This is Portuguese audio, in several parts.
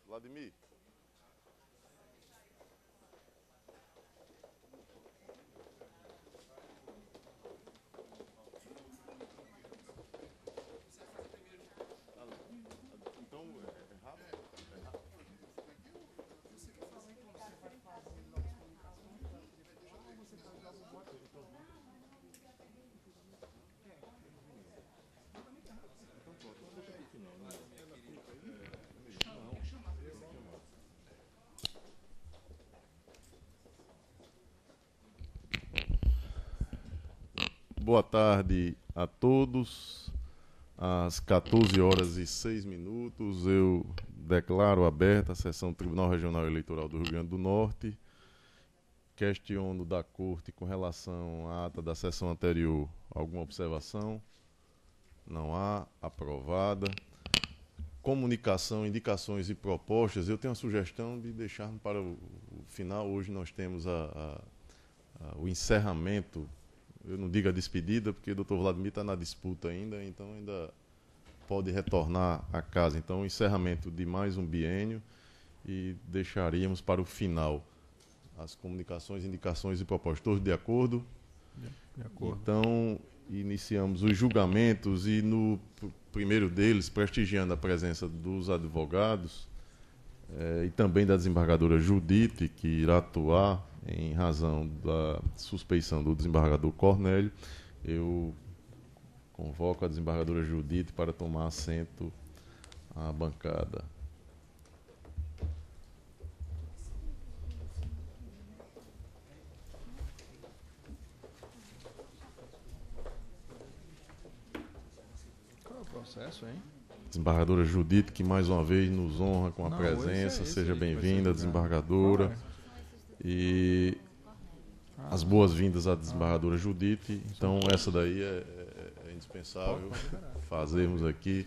Vladimir. Então, é rápido? É rápido. Você quer fazer como você vai fazer logo as comunicações para depois, ou você vai usar o voto? Então, pronto. Não deixa pro final, né? Boa tarde a todos. Às 14 horas e 6 minutos, eu declaro aberta a sessão do Tribunal Regional Eleitoral do Rio Grande do Norte. Questiono da Corte com relação à ata da sessão anterior. Alguma observação? Não há. Aprovada. Comunicação, indicações e propostas. Eu tenho a sugestão de deixarmos para o final. Hoje nós temos o encerramento. Eu não digo a despedida, porque o doutor Vladimir está na disputa ainda, então ainda pode retornar à casa. Então, o encerramento de mais um biênio e deixaríamos para o final as comunicações, indicações e propostas. Todos de acordo? De acordo. Então, iniciamos os julgamentos e no primeiro deles, prestigiando a presença dos advogados e também da desembargadora Judite, que irá atuar em razão da suspeição do desembargador Cornélio, eu convoco a desembargadora Judite para tomar assento à bancada. Qual é o processo, hein? Desembargadora Judite, que mais uma vez nos honra com a presença. Seja bem-vinda, desembargadora. E as boas-vindas à desembargadora Judite. Então, essa daí é indispensável fazermos aqui.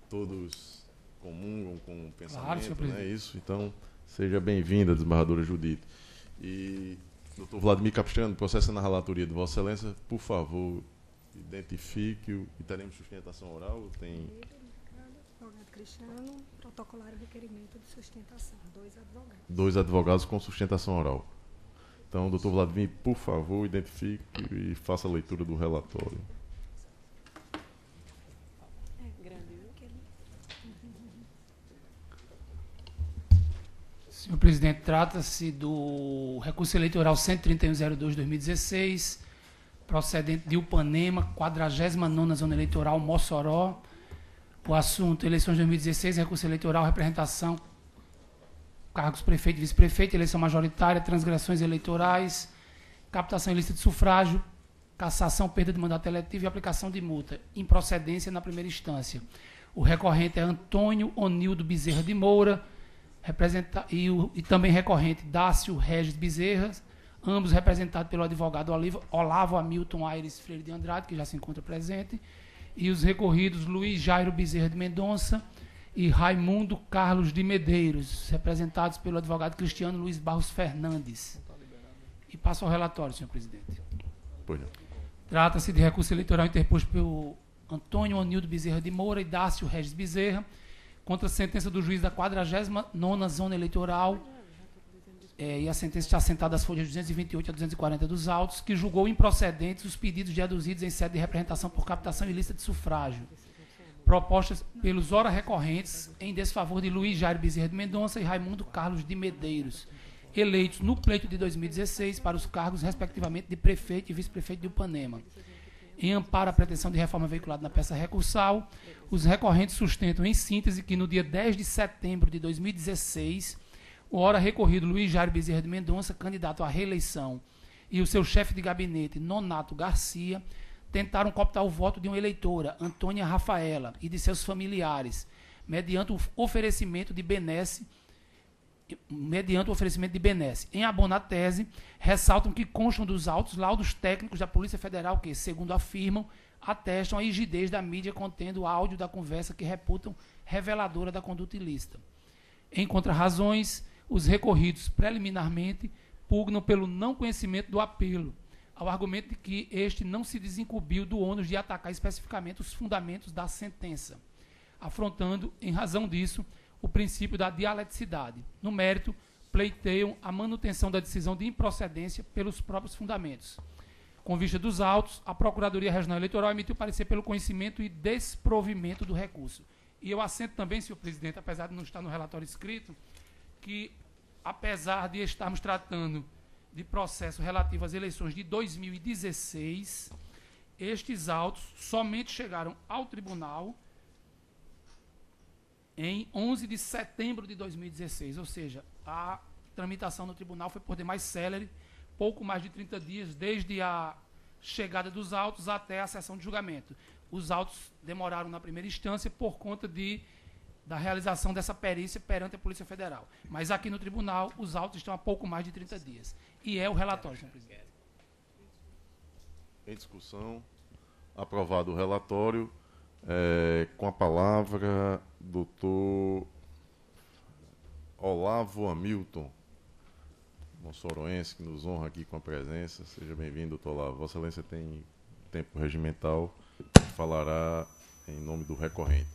Todos comungam com o pensamento, não é isso? Então, seja bem-vinda, desembargadora Judite. E, doutor Vladimir Capistrano, processo na relatoria de Vossa Excelência, por favor, identifique-o e teremos sustentação oral. Tem... Advogado Cristiano, protocolar o requerimento de sustentação. 2 advogados. 2 advogados com sustentação oral. Então, doutor Vladimir, por favor, identifique e faça a leitura do relatório. É grande, viu? Senhor presidente, trata-se do recurso eleitoral 131.02/2016, procedente de Upanema, 49ª Zona Eleitoral, Mossoró. O assunto, eleições de 2016, recurso eleitoral, representação, cargos prefeito e vice-prefeito, eleição majoritária, transgressões eleitorais, captação ilícita de sufrágio, cassação, perda de mandato eletivo e aplicação de multa, improcedência na primeira instância. O recorrente é Antônio Onildo Bezerra de Moura, e também recorrente Dácio Regis Bezerra, ambos representados pelo advogado Olavo Hamilton Aires Freire de Andrade, que já se encontra presente, e os recorridos Luiz Jairo Bezerra de Mendonça e Raimundo Carlos de Medeiros, representados pelo advogado Cristiano Luiz Barros Fernandes. E passo ao relatório, senhor presidente. Pois não. Trata-se de recurso eleitoral interposto pelo Antônio Onildo Bezerra de Moura e Dácio Regis Bezerra contra a sentença do juiz da 49ª Zona Eleitoral, e a sentença está assentada às folhas 228 a 240 dos autos, que julgou improcedentes os pedidos de aduzidos em sede de representação por captação ilícita de sufrágio, propostas pelos ora recorrentes em desfavor de Luiz Jairo Bezerra de Mendonça e Raimundo Carlos de Medeiros, eleitos no pleito de 2016 para os cargos, respectivamente, de prefeito e vice-prefeito de Upanema. Em amparo à pretensão de reforma veiculada na peça recursal, os recorrentes sustentam, em síntese, que no dia 10 de setembro de 2016, o ora recorrido Luiz Jairo Bezerra de Mendonça, candidato à reeleição, e o seu chefe de gabinete, Nonato Garcia, tentaram cooptar o voto de uma eleitora, Antônia Rafaela, e de seus familiares, mediante o oferecimento de benesse. Em abono à tese, ressaltam que constam dos autos laudos técnicos da Polícia Federal que, segundo afirmam, atestam a rigidez da mídia contendo o áudio da conversa que reputam reveladora da conduta ilícita. Em contrarrazões, os recorridos preliminarmente pugnam pelo não conhecimento do apelo, ao argumento de que este não se desincumbiu do ônus de atacar especificamente os fundamentos da sentença, afrontando, em razão disso, o princípio da dialeticidade. No mérito, pleiteiam a manutenção da decisão de improcedência pelos próprios fundamentos. Com vista dos autos, a Procuradoria Regional Eleitoral emitiu parecer pelo conhecimento e desprovimento do recurso. E eu assento também, senhor presidente, apesar de não estar no relatório escrito, que, apesar de estarmos tratando de processo relativo às eleições de 2016, estes autos somente chegaram ao tribunal em 11 de setembro de 2016, ou seja, a tramitação no tribunal foi por demais célere, pouco mais de 30 dias, desde a chegada dos autos até a sessão de julgamento. Os autos demoraram na primeira instância por conta da realização dessa perícia perante a Polícia Federal. Mas aqui no tribunal, os autos estão há pouco mais de 30 dias. E é o relatório, senhor presidente. Em discussão, aprovado o relatório, com a palavra, doutor Olavo Hamilton, moçoroense, que nos honra aqui com a presença. Seja bem-vindo, doutor Olavo. Vossa Excelência tem tempo regimental e falará em nome do recorrente.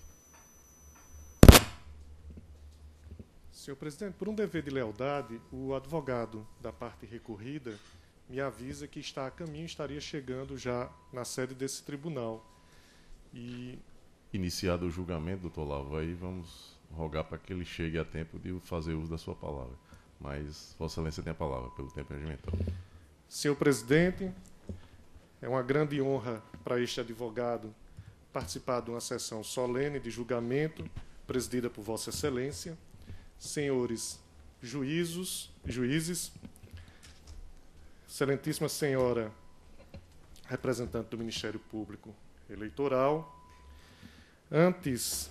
Senhor presidente, por um dever de lealdade, o advogado da parte recorrida me avisa que está a caminho, estaria chegando já na sede desse tribunal. E Iniciado o julgamento, doutor Olavo, aí vamos rogar para que ele chegue a tempo de fazer uso da sua palavra. Mas Vossa Excelência tem a palavra pelo tempo regimental. senhor presidente, é uma grande honra para este advogado participar de uma sessão solene de julgamento presidida por Vossa Excelência, senhores juízes, excelentíssima senhora representante do Ministério Público Eleitoral. Antes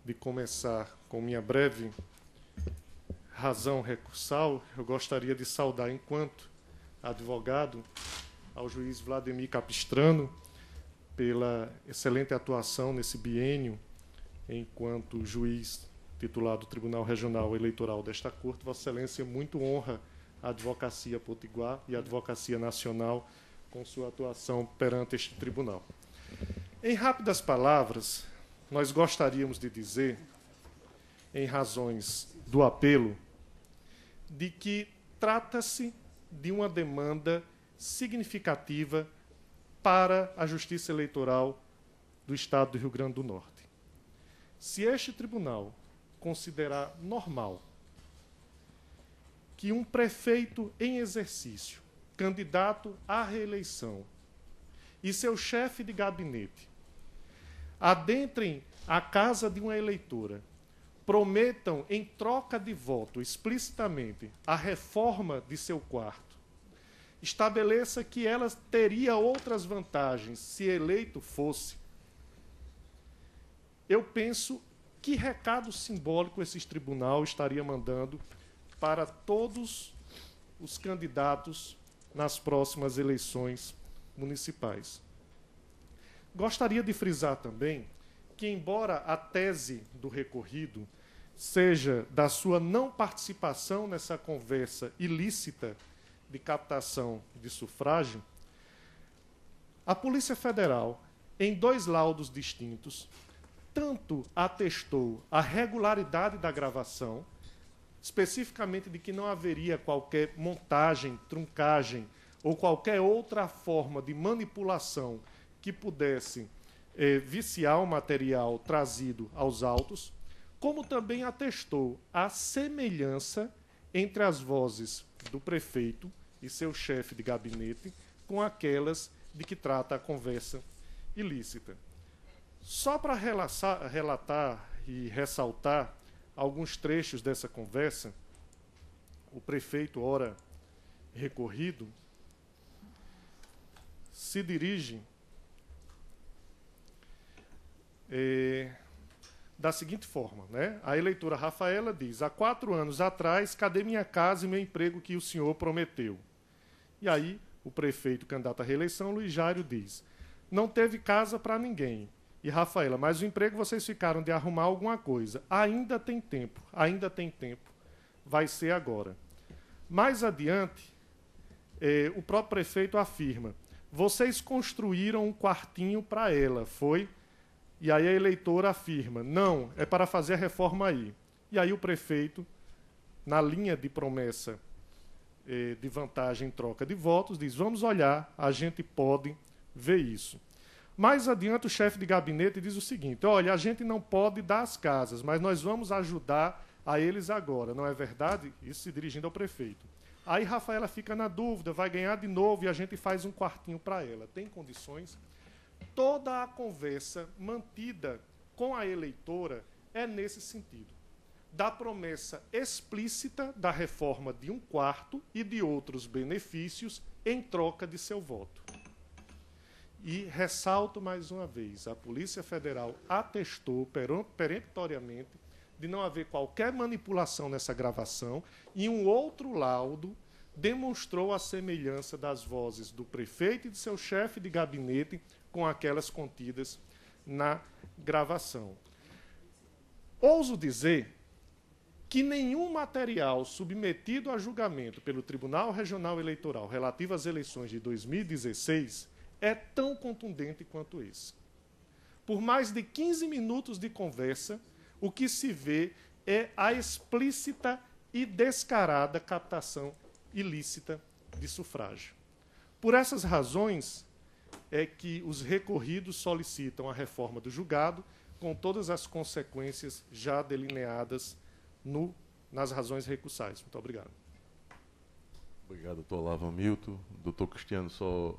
de começar com minha breve razão recursal, eu gostaria de saudar, enquanto advogado, ao juiz Vladimir Capistrano pela excelente atuação nesse biênio enquanto juiz titular do Tribunal Regional Eleitoral desta Corte. Vossa Excelência muito honra a advocacia potiguar e a advocacia nacional com sua atuação perante este tribunal. Em rápidas palavras, nós gostaríamos de dizer, em razões do apelo, de que trata-se de uma demanda significativa para a Justiça Eleitoral do Estado do Rio Grande do Norte. Se este tribunal considerar normal que um prefeito em exercício, candidato à reeleição, e seu chefe de gabinete adentrem a casa de uma eleitora, prometam em troca de voto explicitamente a reforma de seu quarto, estabeleça que ela teria outras vantagens se eleito fosse, eu penso que recado simbólico esse tribunal estaria mandando para todos os candidatos nas próximas eleições municipais. Gostaria de frisar também que, embora a tese do recorrido seja da sua não participação nessa conversa ilícita de captação de sufrágio, a Polícia Federal, em 2 laudos distintos, tanto atestou a regularidade da gravação, especificamente de que não haveria qualquer montagem, truncagem ou qualquer outra forma de manipulação que pudesse viciar o material trazido aos autos, como também atestou a semelhança entre as vozes do prefeito e seu chefe de gabinete com aquelas de que trata a conversa ilícita. Só para relatar e ressaltar alguns trechos dessa conversa, o prefeito, ora recorrido, se dirige da seguinte forma, né? A eleitora Rafaela diz: há 4 anos atrás, cadê minha casa e meu emprego que o senhor prometeu? E aí o prefeito candidato à reeleição, Luiz Jário, diz: não teve casa para ninguém. E Rafaela: mas o emprego vocês ficaram de arrumar alguma coisa. Ainda tem tempo, vai ser agora. Mais adiante, o próprio prefeito afirma: vocês construíram um quartinho para ela, foi? E aí a eleitora afirma, não, é para fazer a reforma aí. E aí o prefeito, na linha de promessa de vantagem em troca de votos, diz, vamos olhar, a gente pode ver isso. Mais adiante, o chefe de gabinete diz o seguinte, olha, a gente não pode dar as casas, mas nós vamos ajudar a eles agora, não é verdade? Isso se dirigindo ao prefeito. Aí Rafaela fica na dúvida, vai ganhar de novo e a gente faz um quartinho para ela. Tem condições? Toda a conversa mantida com a eleitora é nesse sentido, da promessa explícita da reforma de um quarto e de outros benefícios em troca de seu voto. E ressalto mais uma vez, a Polícia Federal atestou peremptoriamente de não haver qualquer manipulação nessa gravação e um outro laudo demonstrou a semelhança das vozes do prefeito e de seu chefe de gabinete com aquelas contidas na gravação. Ouso dizer que nenhum material submetido a julgamento pelo Tribunal Regional Eleitoral relativo às eleições de 2016 é tão contundente quanto esse. Por mais de 15 minutos de conversa, o que se vê é a explícita e descarada captação ilícita de sufrágio. Por essas razões é que os recorridos solicitam a reforma do julgado, com todas as consequências já delineadas nas razões recursais. Muito obrigado. Obrigado, doutor Olavo Hamilton. Doutor Cristiano, só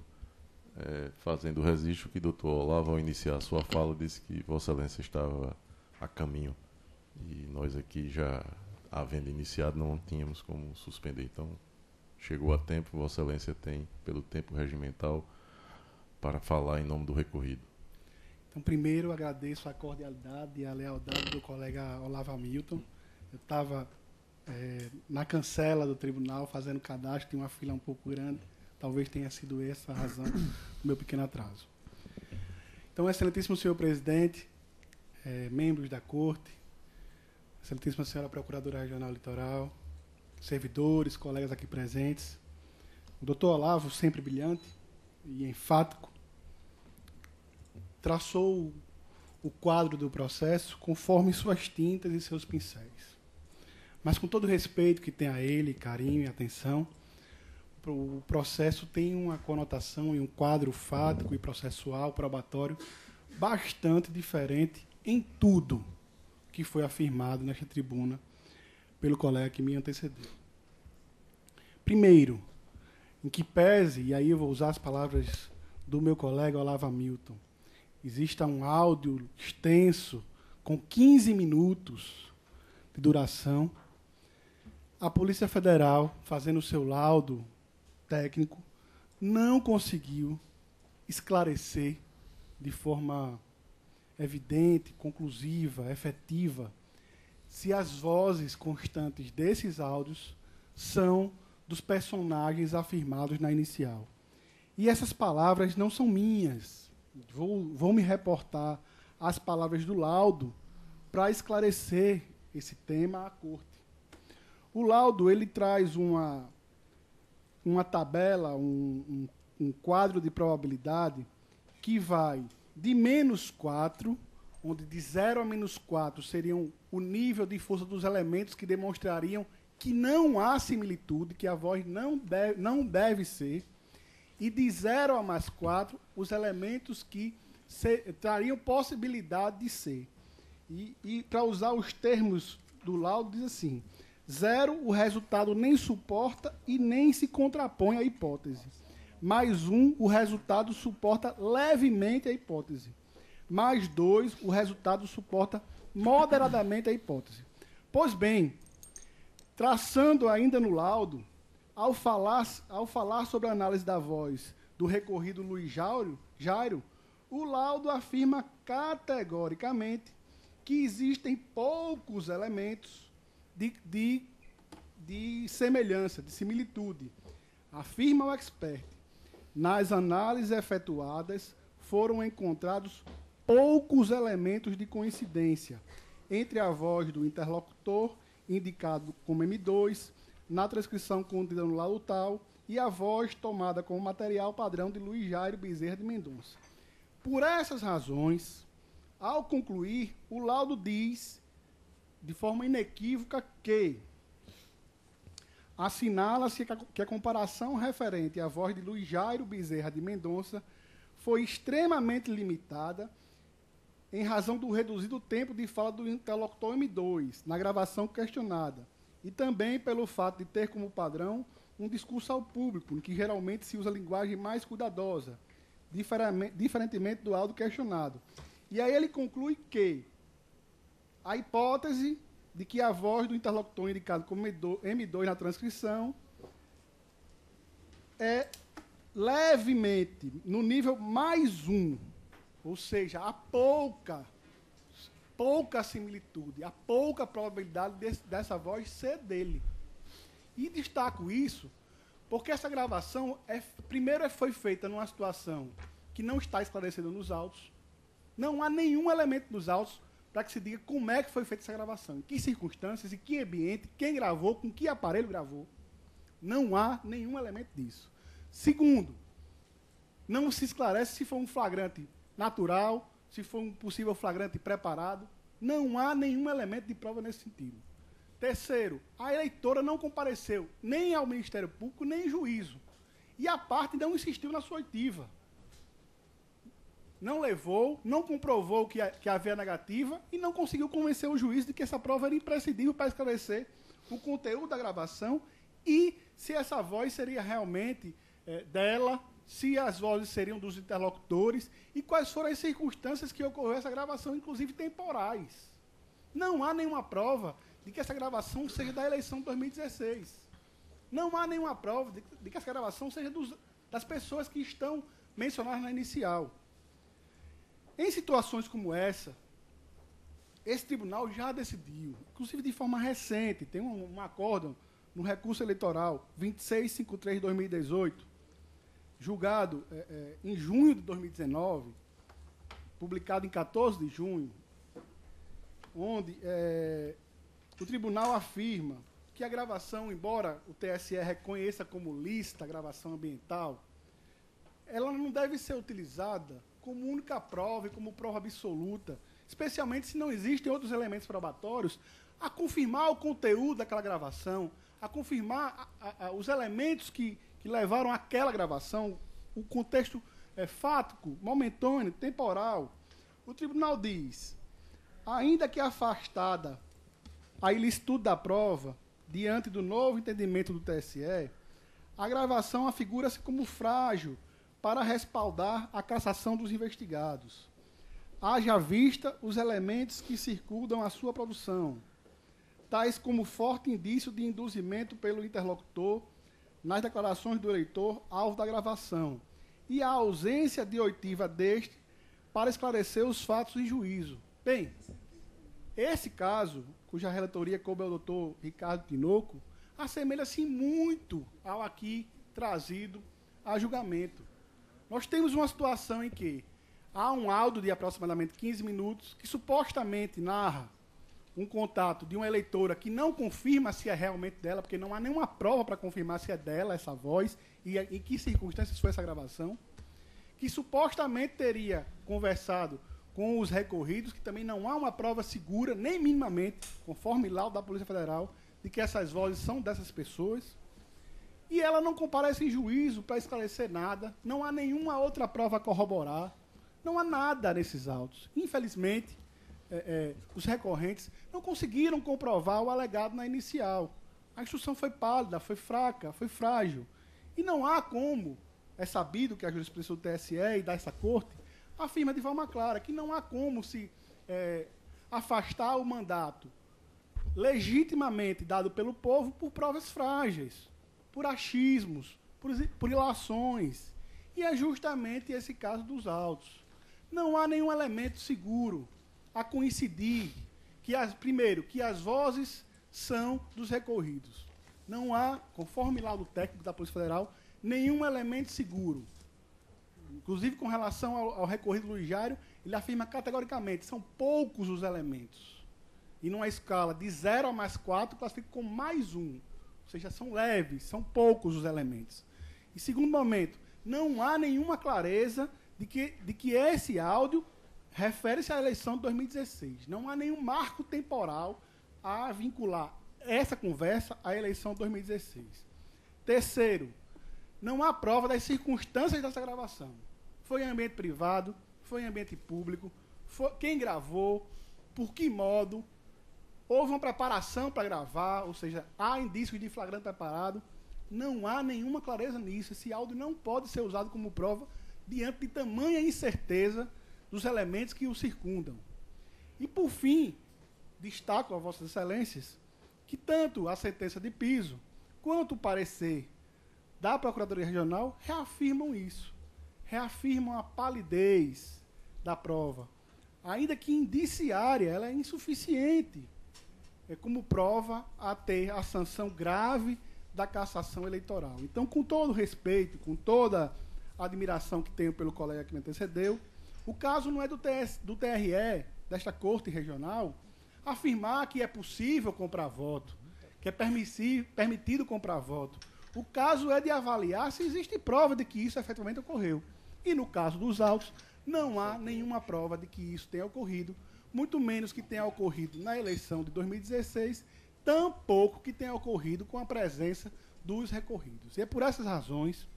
fazendo o registro que doutor Olavo, ao iniciar a sua fala, disse que Vossa Excelência estava a caminho. E nós aqui, já havendo iniciado, não tínhamos como suspender. Então, chegou a tempo, Vossa Excelência tem, pelo tempo regimental, para falar em nome do recorrido. Então, primeiro, agradeço a cordialidade e a lealdade do colega Olavo Hamilton. Eu estava na cancela do tribunal, fazendo cadastro, tinha uma fila um pouco grande. Talvez tenha sido essa a razão do meu pequeno atraso. Então, excelentíssimo senhor presidente, membros da corte, excelentíssima senhora procuradora regional eleitoral, servidores, colegas aqui presentes, o doutor Olavo, sempre brilhante e enfático, traçou o quadro do processo conforme suas tintas e seus pincéis. Mas com todo o respeito que tem a ele, carinho e atenção, o processo tem uma conotação e um quadro fático e processual, probatório, bastante diferente em tudo que foi afirmado nesta tribuna pelo colega que me antecedeu. Primeiro, em que pese, e aí eu vou usar as palavras do meu colega Olavo Hamilton, exista um áudio extenso, com 15 minutos de duração, a Polícia Federal, fazendo o seu laudo técnico, não conseguiu esclarecer de forma evidente, conclusiva, efetiva, se as vozes constantes desses áudios são dos personagens afirmados na inicial. E essas palavras não são minhas. Vou me reportar às palavras do laudo para esclarecer esse tema à corte. O laudo ele traz uma tabela, um quadro de probabilidade que vai de -4, onde de 0 a -4 seriam o nível de força dos elementos que demonstrariam que não há similitude, que a voz não deve ser, e de 0 a +4, os elementos que trariam possibilidade de ser. E para usar os termos do laudo, diz assim: 0, o resultado nem suporta e nem se contrapõe à hipótese. +1, o resultado suporta levemente a hipótese. +2, o resultado suporta moderadamente a hipótese. Pois bem, traçando ainda no laudo, ao falar sobre a análise da voz do recorrido Luiz Jairo, o laudo afirma categoricamente que existem poucos elementos de semelhança, de similitude. Afirma o expert: nas análises efetuadas foram encontrados poucos elementos de coincidência entre a voz do interlocutor, indicado como M2, na transcrição contida no laudo tal, e a voz tomada como material padrão de Luiz Jairo Bezerra de Mendonça. Por essas razões, Ao concluir, o laudo diz, de forma inequívoca, que assinala-se que a comparação referente à voz de Luiz Jairo Bezerra de Mendonça foi extremamente limitada em razão do reduzido tempo de fala do interlocutor M2 na gravação questionada e também pelo fato de ter como padrão um discurso ao público, em que geralmente se usa linguagem mais cuidadosa, diferentemente do áudio questionado. E aí ele conclui que a hipótese de que a voz do interlocutor indicado como M2 na transcrição é levemente no nível +1, ou seja, há pouca similitude, há pouca probabilidade dessa voz ser dele. E destaco isso porque essa gravação, primeiro, foi feita numa situação que não está esclarecida nos autos. Não há nenhum elemento nos autos para que se diga como é que foi feita essa gravação, em que circunstâncias, em que ambiente, quem gravou, com que aparelho gravou. Não há nenhum elemento disso. Segundo, não se esclarece se foi um flagrante natural, se foi um possível flagrante preparado. Não há nenhum elemento de prova nesse sentido. Terceiro, a eleitora não compareceu nem ao Ministério Público, nem em juízo. E a parte não insistiu na sua oitiva. Não levou, não comprovou que havia negativa e não conseguiu convencer o juiz de que essa prova era imprescindível para esclarecer o conteúdo da gravação e se essa voz seria realmente dela, se as vozes seriam dos interlocutores e quais foram as circunstâncias que ocorreu essa gravação, inclusive temporais. Não há nenhuma prova de que essa gravação seja da eleição de 2016. Não há nenhuma prova de que essa gravação seja das pessoas que estão mencionadas na inicial. Em situações como essa, esse tribunal já decidiu, inclusive de forma recente, tem um acórdão no recurso eleitoral 2653 de 2018, julgado em junho de 2019, publicado em 14 de junho, onde o tribunal afirma que a gravação, embora o TSE reconheça como lícita a gravação ambiental, ela não deve ser utilizada como única prova e como prova absoluta, especialmente se não existem outros elementos probatórios, a confirmar o conteúdo daquela gravação, a confirmar os elementos que levaram àquela gravação, o contexto fático, momentâneo, temporal. O tribunal diz, ainda que afastada a ilicitude da prova, diante do novo entendimento do TSE, a gravação afigura-se como frágil para respaldar a cassação dos investigados. Haja vista os elementos que circundam a sua produção, tais como forte indício de induzimento pelo interlocutor nas declarações do eleitor alvo da gravação e a ausência de oitiva deste para esclarecer os fatos em juízo. Bem, esse caso, cuja relatoria coube ao doutor Ricardo Tinoco, assemelha-se muito ao aqui trazido a julgamento. Nós temos uma situação em que há um áudio de aproximadamente 15 minutos que supostamente narra um contato de uma eleitora que não confirma se é realmente dela, porque não há nenhuma prova para confirmar se é dela essa voz e em que circunstâncias foi essa gravação, que supostamente teria conversado com os recorridos, que também não há uma prova segura, nem minimamente, conforme laudo da Polícia Federal, de que essas vozes são dessas pessoas. E ela não comparece em juízo para esclarecer nada, não há nenhuma outra prova a corroborar, não há nada nesses autos. Infelizmente, os recorrentes não conseguiram comprovar o alegado na inicial. A instrução foi pálida, foi fraca, foi frágil. E não há como, é sabido que a jurisprudência do TSE e dessa corte afirma de forma clara que não há como se afastar o mandato legitimamente dado pelo povo por provas frágeis, por achismos, por ilações. E é justamente esse caso dos autos. Não há nenhum elemento seguro a coincidir primeiro, que as vozes são dos recorridos. Não há, conforme laudo técnico da Polícia Federal, nenhum elemento seguro. Inclusive, com relação ao recorrido Luiz Jairo, ele afirma categoricamente, são poucos os elementos. E numa escala de 0 a mais 4, classifica como mais 1. Ou seja, são leves, são poucos os elementos. E segundo momento, não há nenhuma clareza de que esse áudio refere-se à eleição de 2016. Não há nenhum marco temporal a vincular essa conversa à eleição de 2016. Terceiro, não há prova das circunstâncias dessa gravação. Foi em ambiente privado, foi em ambiente público, quem gravou, por que modo, houve uma preparação para gravar, ou seja, há indícios de flagrante preparado. Não há nenhuma clareza nisso. Esse áudio não pode ser usado como prova diante de tamanha incerteza dos elementos que o circundam. E, por fim, destaco a Vossas Excelências que tanto a sentença de piso quanto o parecer da Procuradoria Regional reafirmam isso. Reafirmam a palidez da prova. Ainda que indiciária, ela é insuficiente como prova a ter a sanção grave da cassação eleitoral. Então, com todo respeito, com toda a admiração que tenho pelo colega que me antecedeu, o caso não é do TRE, desta Corte Regional, afirmar que é possível comprar voto, que é permitido comprar voto. O caso é de avaliar se existe prova de que isso efetivamente ocorreu. E no caso dos autos, não há nenhuma prova de que isso tenha ocorrido, muito menos que tenha ocorrido na eleição de 2016, tampouco que tenha ocorrido com a presença dos recorridos. E é por essas razões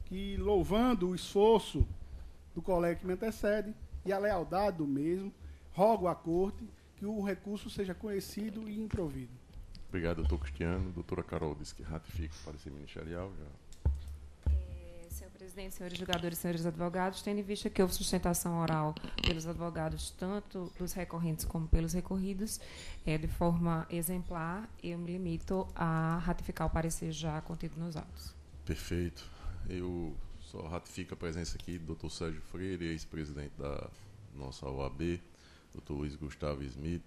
que, louvando o esforço do colega que me antecede e a lealdade do mesmo, rogo à Corte que o recurso seja conhecido e improvido. Obrigado, doutor Cristiano. Doutora Carol disse que ratifica o parecer ministerial. Senhor presidente, senhores julgadores, senhores advogados, tendo em vista que houve sustentação oral pelos advogados, tanto dos recorrentes como pelos recorridos, de forma exemplar, eu me limito a ratificar o parecer já contido nos autos. Perfeito. Eu só ratifico a presença aqui do doutor Sérgio Freire, ex-presidente da nossa OAB, doutor Luiz Gustavo Smith,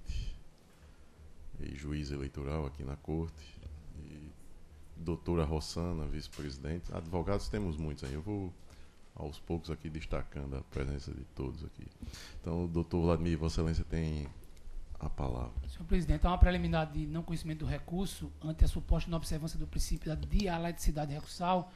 juiz eleitoral aqui na Corte, e doutora Rossana, vice-presidente. Advogados temos muitos aí, eu vou aos poucos aqui destacando a presença de todos aqui. Então, o doutor Vladimir, Vossa Excelência tem a palavra. Senhor presidente, há uma preliminar de não conhecimento do recurso ante a suposta inobservância do princípio da dialeticidade recursal,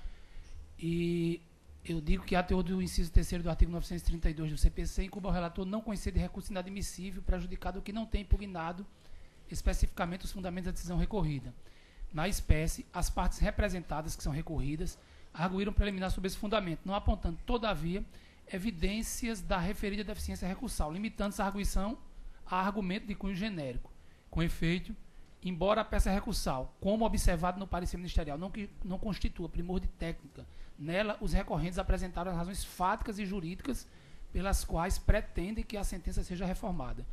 e eu digo que a teor do inciso 3º do artigo 932 do CPC incumbe ao relator não conhecer de recurso inadmissível prejudicado que não tem impugnado especificamente os fundamentos da decisão recorrida. Na espécie, as partes representadas que são recorridas arguíram preliminar sobre esse fundamento, não apontando, todavia, evidências da referida deficiência recursal, limitando-se a arguição a argumento de cunho genérico. Com efeito, embora a peça recursal, como observado no parecer ministerial, não constitua primor de técnica, nela os recorrentes apresentaram as razões fáticas e jurídicas pelas quais pretendem que a sentença seja reformada.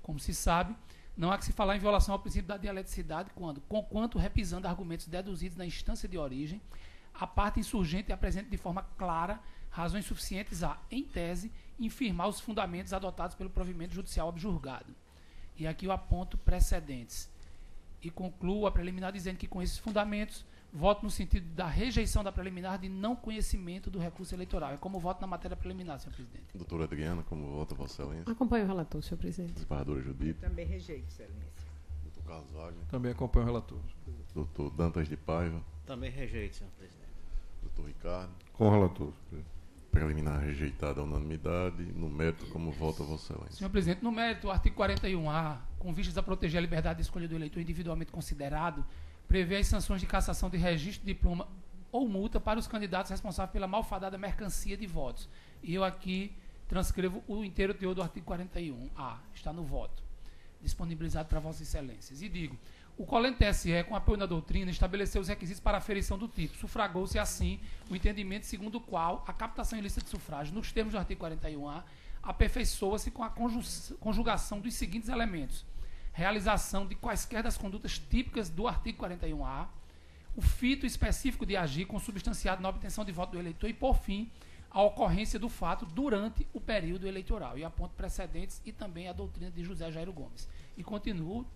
Como se sabe, não há que se falar em violação ao princípio da dialeticidade quando, conquanto repisando argumentos deduzidos na instância de origem, a parte insurgente apresenta de forma clara razões suficientes a, em tese, infirmar os fundamentos adotados pelo provimento judicial abjurgado. E aqui eu aponto precedentes. E concluo a preliminar dizendo que, com esses fundamentos, voto no sentido da rejeição da preliminar de não conhecimento do recurso eleitoral. É como voto na matéria preliminar, senhor presidente. Doutora Adriana, como vota, Vossa Excelência? Acompanho o relator, senhor presidente. Desembargadora Judite. Também rejeito, excelência. Doutor Carlos Wagner. Também acompanho o relator. Doutor Dantas de Paiva. Também rejeito, senhor presidente. Doutor Ricardo. Com o relator. Preliminar rejeitada à unanimidade. No mérito, como vota, Vossa Excelência? Senhor presidente, no mérito, o artigo 41A, com vistas a proteger a liberdade de escolha do eleitor individualmente considerado, prevê as sanções de cassação de registro, diploma ou multa para os candidatos responsáveis pela malfadada mercancia de votos. E eu aqui transcrevo o inteiro teor do artigo 41A, está no voto, disponibilizado para Vossas Excelências. E digo, o Colégio TSE, com apoio na doutrina, estabeleceu os requisitos para a aferição do título. Sufragou-se, assim, o entendimento segundo o qual a captação ilícita de sufrágio, nos termos do artigo 41A, aperfeiçoa-se com a conjugação dos seguintes elementos: realização de quaisquer das condutas típicas do artigo 41A, o fito específico de agir consubstanciado na obtenção de voto do eleitor e, por fim, a ocorrência do fato durante o período eleitoral. E aponto precedentes e também a doutrina de José Jairo Gomes. E continuo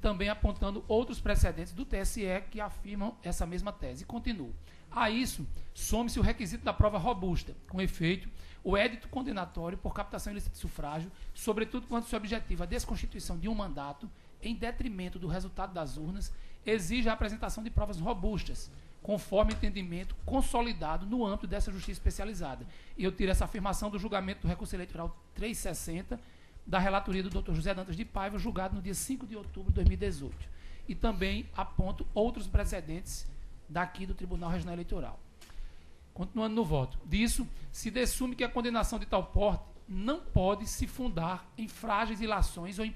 também apontando outros precedentes do TSE que afirmam essa mesma tese. E continuo. A isso, some-se o requisito da prova robusta. Com efeito, o édito condenatório por captação ilícita de sufrágio, sobretudo quando se objetiva a desconstituição de um mandato, em detrimento do resultado das urnas, exige a apresentação de provas robustas, conforme entendimento consolidado no âmbito dessa justiça especializada. E eu tiro essa afirmação do julgamento do recurso eleitoral 360, da relatoria do Dr. José Dantas de Paiva, julgado no dia 5 de outubro de 2018. E também aponto outros precedentes daqui do Tribunal Regional Eleitoral. Continuando no voto. Disso, se dessume que a condenação de tal porte não pode se fundar em frágeis ilações ou em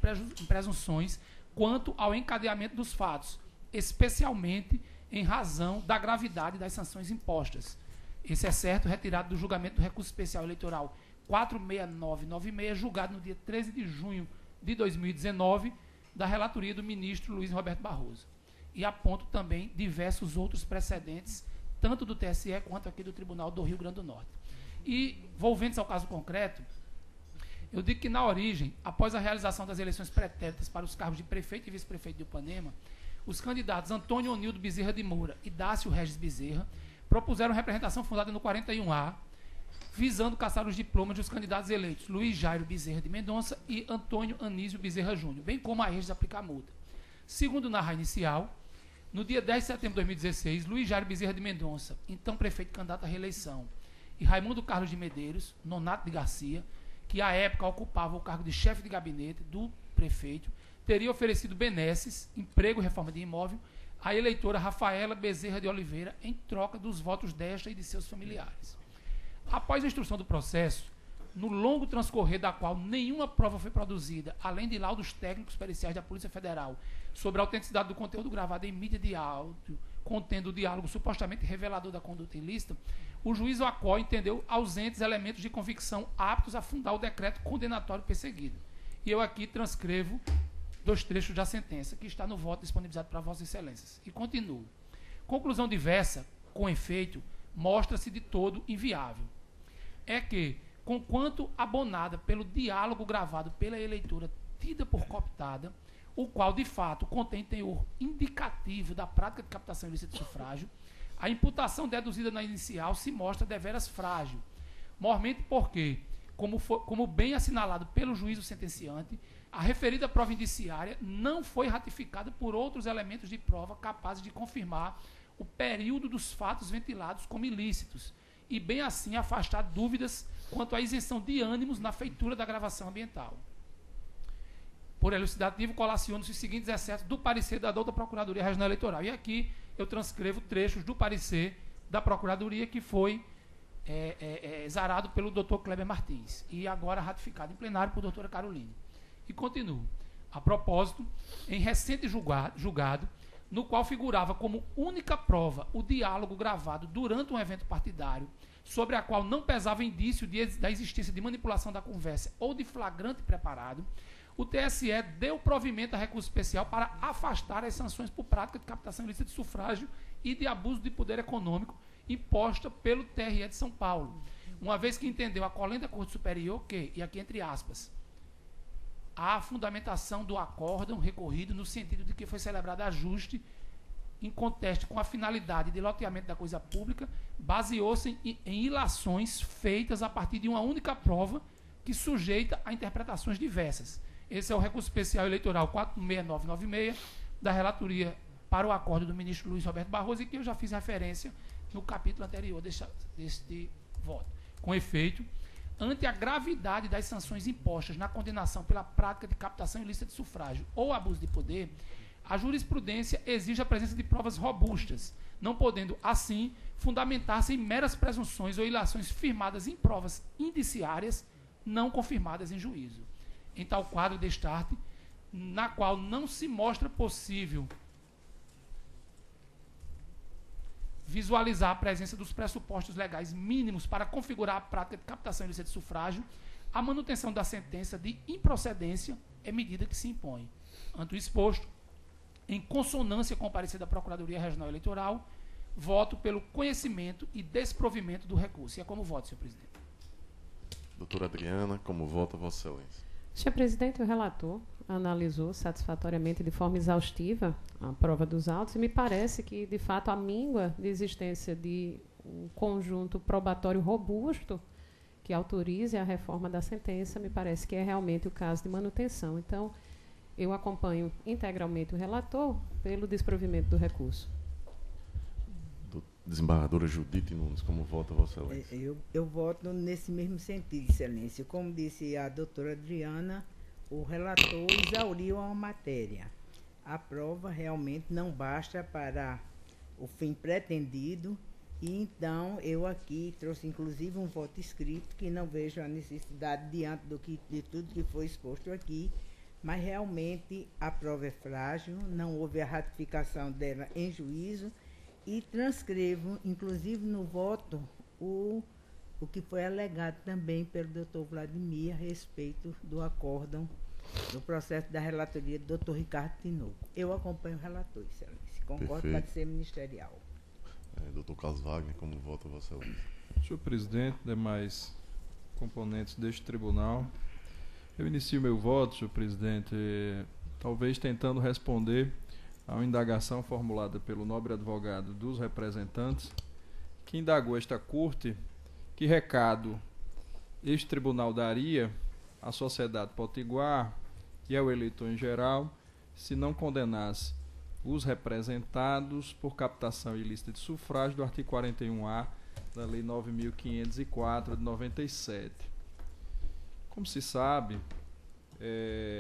presunções quanto ao encadeamento dos fatos, especialmente em razão da gravidade das sanções impostas. Esse é certo retirado do julgamento do recurso especial eleitoral 46996, julgado no dia 13 de junho de 2019, da relatoria do ministro Luiz Roberto Barroso. E aponto também diversos outros precedentes, tanto do TSE quanto aqui do Tribunal do Rio Grande do Norte. E, volvendo ao caso concreto, eu digo que, na origem, após a realização das eleições pretéritas para os cargos de prefeito e vice-prefeito de Ipanema, os candidatos Antônio Onildo Bezerra de Moura e Dácio Regis Bezerra propuseram representação fundada no 41A, visando caçar os diplomas dos candidatos eleitos Luiz Jairo Bezerra de Mendonça e Antônio Anísio Bezerra Júnior, bem como a eles aplicar multa. Segundo o narra inicial, no dia 10 de setembro de 2016, Luiz Jairo Bezerra de Mendonça, então prefeito candidato à reeleição, e Raimundo Carlos de Medeiros, Nonato de Garcia, que à época ocupava o cargo de chefe de gabinete do prefeito, teria oferecido benesses, emprego e reforma de imóvel, à eleitora Rafaela Bezerra de Oliveira, em troca dos votos desta e de seus familiares. Após a instrução do processo, no longo transcorrer da qual nenhuma prova foi produzida, além de laudos técnicos periciais da Polícia Federal sobre a autenticidade do conteúdo gravado em mídia de áudio, contendo o diálogo supostamente revelador da conduta ilícita, o juiz Oacó entendeu ausentes elementos de convicção aptos a fundar o decreto condenatório perseguido. E eu aqui transcrevo 2 trechos da sentença, que está no voto disponibilizado para Vossas Excelências. E continuo. Conclusão diversa, com efeito, mostra-se de todo inviável. É que, conquanto abonada pelo diálogo gravado pela eleitora tida por cooptada, o qual, de fato, contém teor indicativo da prática de captação ilícita de sufrágio, a imputação deduzida na inicial se mostra deveras frágil, mormente porque, como bem assinalado pelo juízo sentenciante, a referida prova indiciária não foi ratificada por outros elementos de prova capazes de confirmar o período dos fatos ventilados como ilícitos, e bem assim afastar dúvidas quanto à isenção de ânimos na feitura da gravação ambiental. Por elucidativo, colaciono-se os seguintes excetos do parecer da douta Procuradoria Regional Eleitoral. E aqui eu transcrevo trechos do parecer da Procuradoria que foi exarado pelo Dr. Kleber Martins e agora ratificado em plenário por doutora Caroline. E continuo. A propósito, em recente julgado, no qual figurava como única prova o diálogo gravado durante um evento partidário, sobre a qual não pesava indício da existência de manipulação da conversa ou de flagrante preparado, o TSE deu provimento a recurso especial para afastar as sanções por prática de captação ilícita de sufrágio e de abuso de poder econômico imposta pelo TRE de São Paulo, uma vez que entendeu a colenda da Corte Superior que, e aqui entre aspas, a fundamentação do acórdão recorrido no sentido de que foi celebrado ajuste em conteste com a finalidade de loteamento da coisa pública, baseou-se em ilações feitas a partir de uma única prova que sujeita a interpretações diversas. Esse é o recurso especial eleitoral 46996 da relatoria para o acordo do ministro Luiz Roberto Barroso, e que eu já fiz referência no capítulo anterior deste voto. Com efeito, ante a gravidade das sanções impostas na condenação pela prática de captação ilícita de sufrágio ou abuso de poder, a jurisprudência exige a presença de provas robustas, não podendo, assim, fundamentar-se em meras presunções ou ilações firmadas em provas indiciárias não confirmadas em juízo. Em tal quadro de destarte, na qual não se mostra possível visualizar a presença dos pressupostos legais mínimos para configurar a prática de captação ilícita de sufrágio, a manutenção da sentença de improcedência é medida que se impõe. Ante o exposto, em consonância com o parecer da Procuradoria Regional Eleitoral, voto pelo conhecimento e desprovimento do recurso. E é como voto, senhor presidente. Doutora Adriana, como vota Vossa Excelência? Senhor presidente, o relator analisou satisfatoriamente de forma exaustiva a prova dos autos e me parece que, de fato, a míngua de existência de um conjunto probatório robusto que autorize a reforma da sentença, me parece que é realmente o caso de manutenção. Então, eu acompanho integralmente o relator pelo desprovimento do recurso. Desembargadora Judite Nunes, como vota Vossa Excelência? Eu voto nesse mesmo sentido, Excelência. Como disse a doutora Adriana, o relator exauriu a matéria. A prova realmente não basta para o fim pretendido, e então eu aqui trouxe inclusive um voto escrito, que não vejo a necessidade diante de tudo que foi exposto aqui, mas realmente a prova é frágil, não houve a ratificação dela em juízo, e transcrevo, inclusive no voto, o que foi alegado também pelo doutor Vladimir a respeito do acórdão no processo da relatoria do doutor Ricardo Tinoco. Eu acompanho o relator, Excelência. Concordo com a ser ministerial. Doutor Carlos Wagner, como vota Vossa Excelência? Senhor presidente, demais componentes deste tribunal, eu inicio meu voto, senhor presidente, talvez tentando responder a uma indagação formulada pelo nobre advogado dos representantes, que indagou esta corte que recado este tribunal daria à sociedade potiguar e ao eleitor em geral se não condenasse os representados por captação ilícita de sufrágio do artigo 41A da Lei 9.504 de 97. Como se sabe,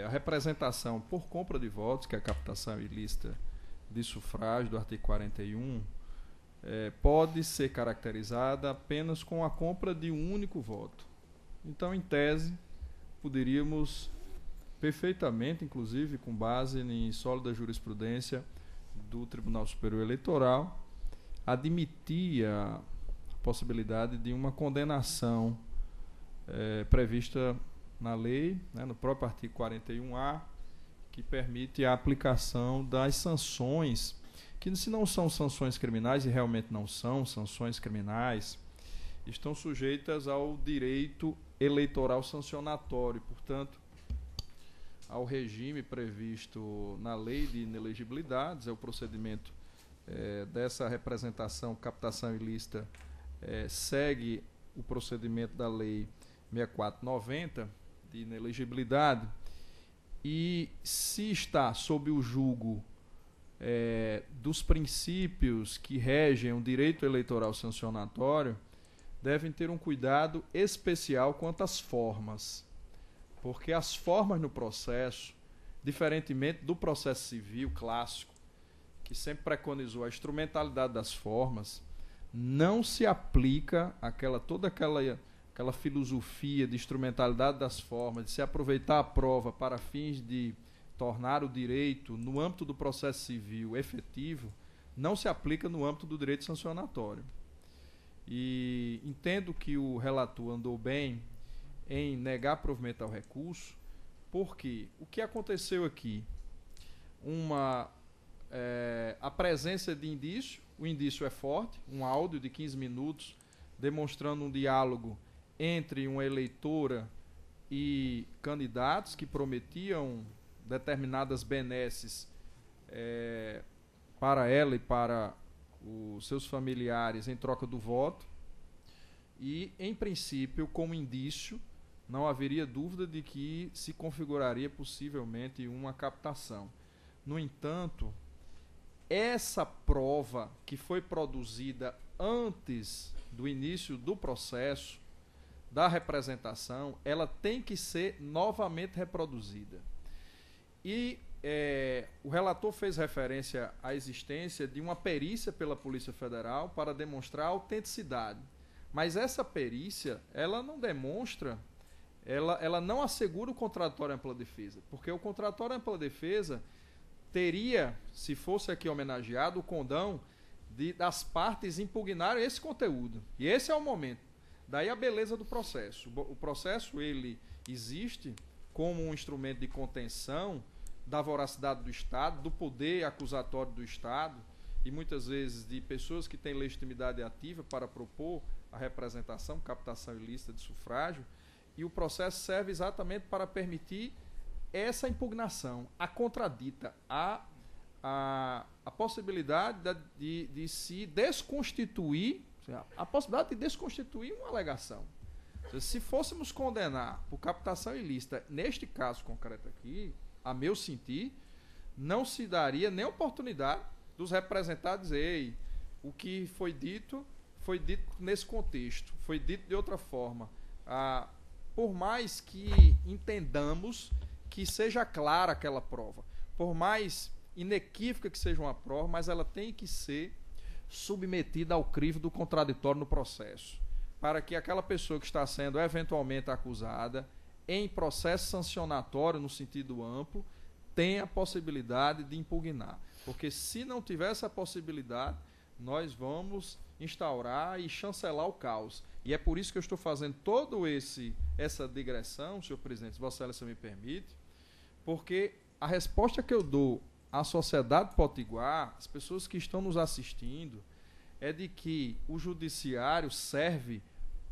a representação por compra de votos, que é a captação ilícita de sufrágio do artigo 41, pode ser caracterizada apenas com a compra de um único voto. Então, em tese, poderíamos perfeitamente, inclusive com base em sólida jurisprudência do Tribunal Superior Eleitoral, admitir a possibilidade de uma condenação prevista na lei, no próprio artigo 41A, que permite a aplicação das sanções, que se não são sanções criminais, e realmente não são sanções criminais, estão sujeitas ao direito eleitoral sancionatório, portanto, ao regime previsto na lei de inelegibilidades. É o procedimento dessa representação, captação ilícita, segue o procedimento da lei 6490 de inelegibilidade, e se está sob o julgo dos princípios que regem o direito eleitoral sancionatório, devem ter um cuidado especial quanto às formas, porque as formas no processo, diferentemente do processo civil clássico, que sempre preconizou a instrumentalidade das formas, não se aplica toda aquela filosofia de instrumentalidade das formas, de se aproveitar a prova para fins de tornar o direito, no âmbito do processo civil efetivo, não se aplica no âmbito do direito sancionatório. E entendo que o relator andou bem em negar provimento ao recurso, porque o que aconteceu aqui? A presença de indício, o indício é forte, um áudio de 15 minutos demonstrando um diálogo entre uma eleitora e candidatos que prometiam determinadas benesses para ela e para os seus familiares em troca do voto, e, em princípio, como indício, não haveria dúvida de que se configuraria possivelmente uma captação. No entanto, essa prova que foi produzida antes do início do processo da representação, ela tem que ser novamente reproduzida. E o relator fez referência à existência de uma perícia pela Polícia Federal para demonstrar a autenticidade. Mas essa perícia, ela não demonstra, ela não assegura o contraditório ampla defesa, porque o contraditório ampla defesa teria, se fosse aqui homenageado, o condão das partes impugnarem esse conteúdo. E esse é o momento. Daí a beleza do processo. O processo, ele existe como um instrumento de contenção da voracidade do Estado, do poder acusatório do Estado, e muitas vezes de pessoas que têm legitimidade ativa para propor a representação, captação ilícita de sufrágio, e o processo serve exatamente para permitir essa impugnação, a contradita, a possibilidade de se desconstituir, a possibilidade de desconstituir uma alegação. Se fôssemos condenar por captação ilícita, neste caso concreto aqui, a meu sentir, não se daria nem oportunidade dos representados dizer: ei, O que foi dito nesse contexto, foi dito de outra forma. Por mais que entendamos que seja clara aquela prova, por mais inequívoca que seja uma prova, mas ela tem que ser submetida ao crivo do contraditório no processo, para que aquela pessoa que está sendo eventualmente acusada, em processo sancionatório no sentido amplo, tenha a possibilidade de impugnar. Porque se não tiver essa possibilidade, nós vamos instaurar e chancelar o caos. E é por isso que eu estou fazendo toda essa digressão, senhor presidente, se Vossa Excelência me permite, porque a resposta que eu dou à sociedade potiguar, as pessoas que estão nos assistindo, é de que o judiciário serve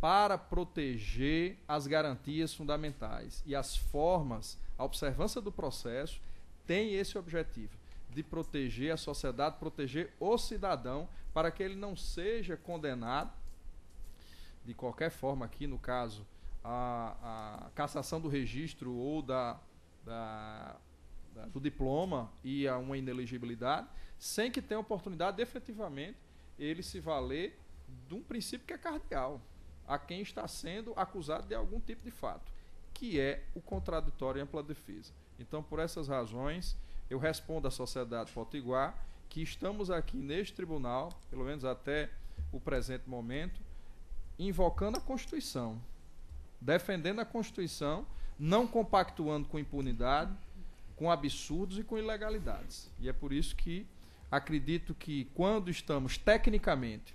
para proteger as garantias fundamentais. E as formas, a observância do processo, tem esse objetivo, de proteger a sociedade, proteger o cidadão, para que ele não seja condenado, de qualquer forma aqui, no caso, a cassação do registro ou do diploma e a uma inelegibilidade, sem que tenha oportunidade de, efetivamente, ele se valer de um princípio que é cardeal a quem está sendo acusado de algum tipo de fato, que é o contraditório e ampla defesa. Então, por essas razões, eu respondo à sociedade potiguar que estamos aqui neste tribunal, pelo menos até o presente momento, invocando a Constituição, defendendo a Constituição, não compactuando com impunidade, com absurdos e com ilegalidades. E é por isso que acredito que, quando estamos tecnicamente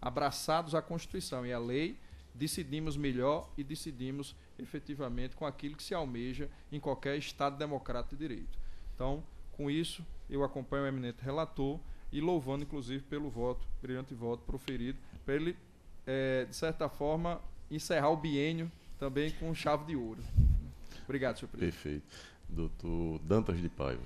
abraçados à Constituição e à lei, decidimos melhor e decidimos efetivamente com aquilo que se almeja em qualquer Estado democrático de direito. Então, com isso, eu acompanho o eminente relator e louvando, inclusive, pelo brilhante voto proferido, para ele, de certa forma, encerrar o biênio também com chave de ouro. Obrigado, senhor presidente. Perfeito. Doutor Dantas de Paiva.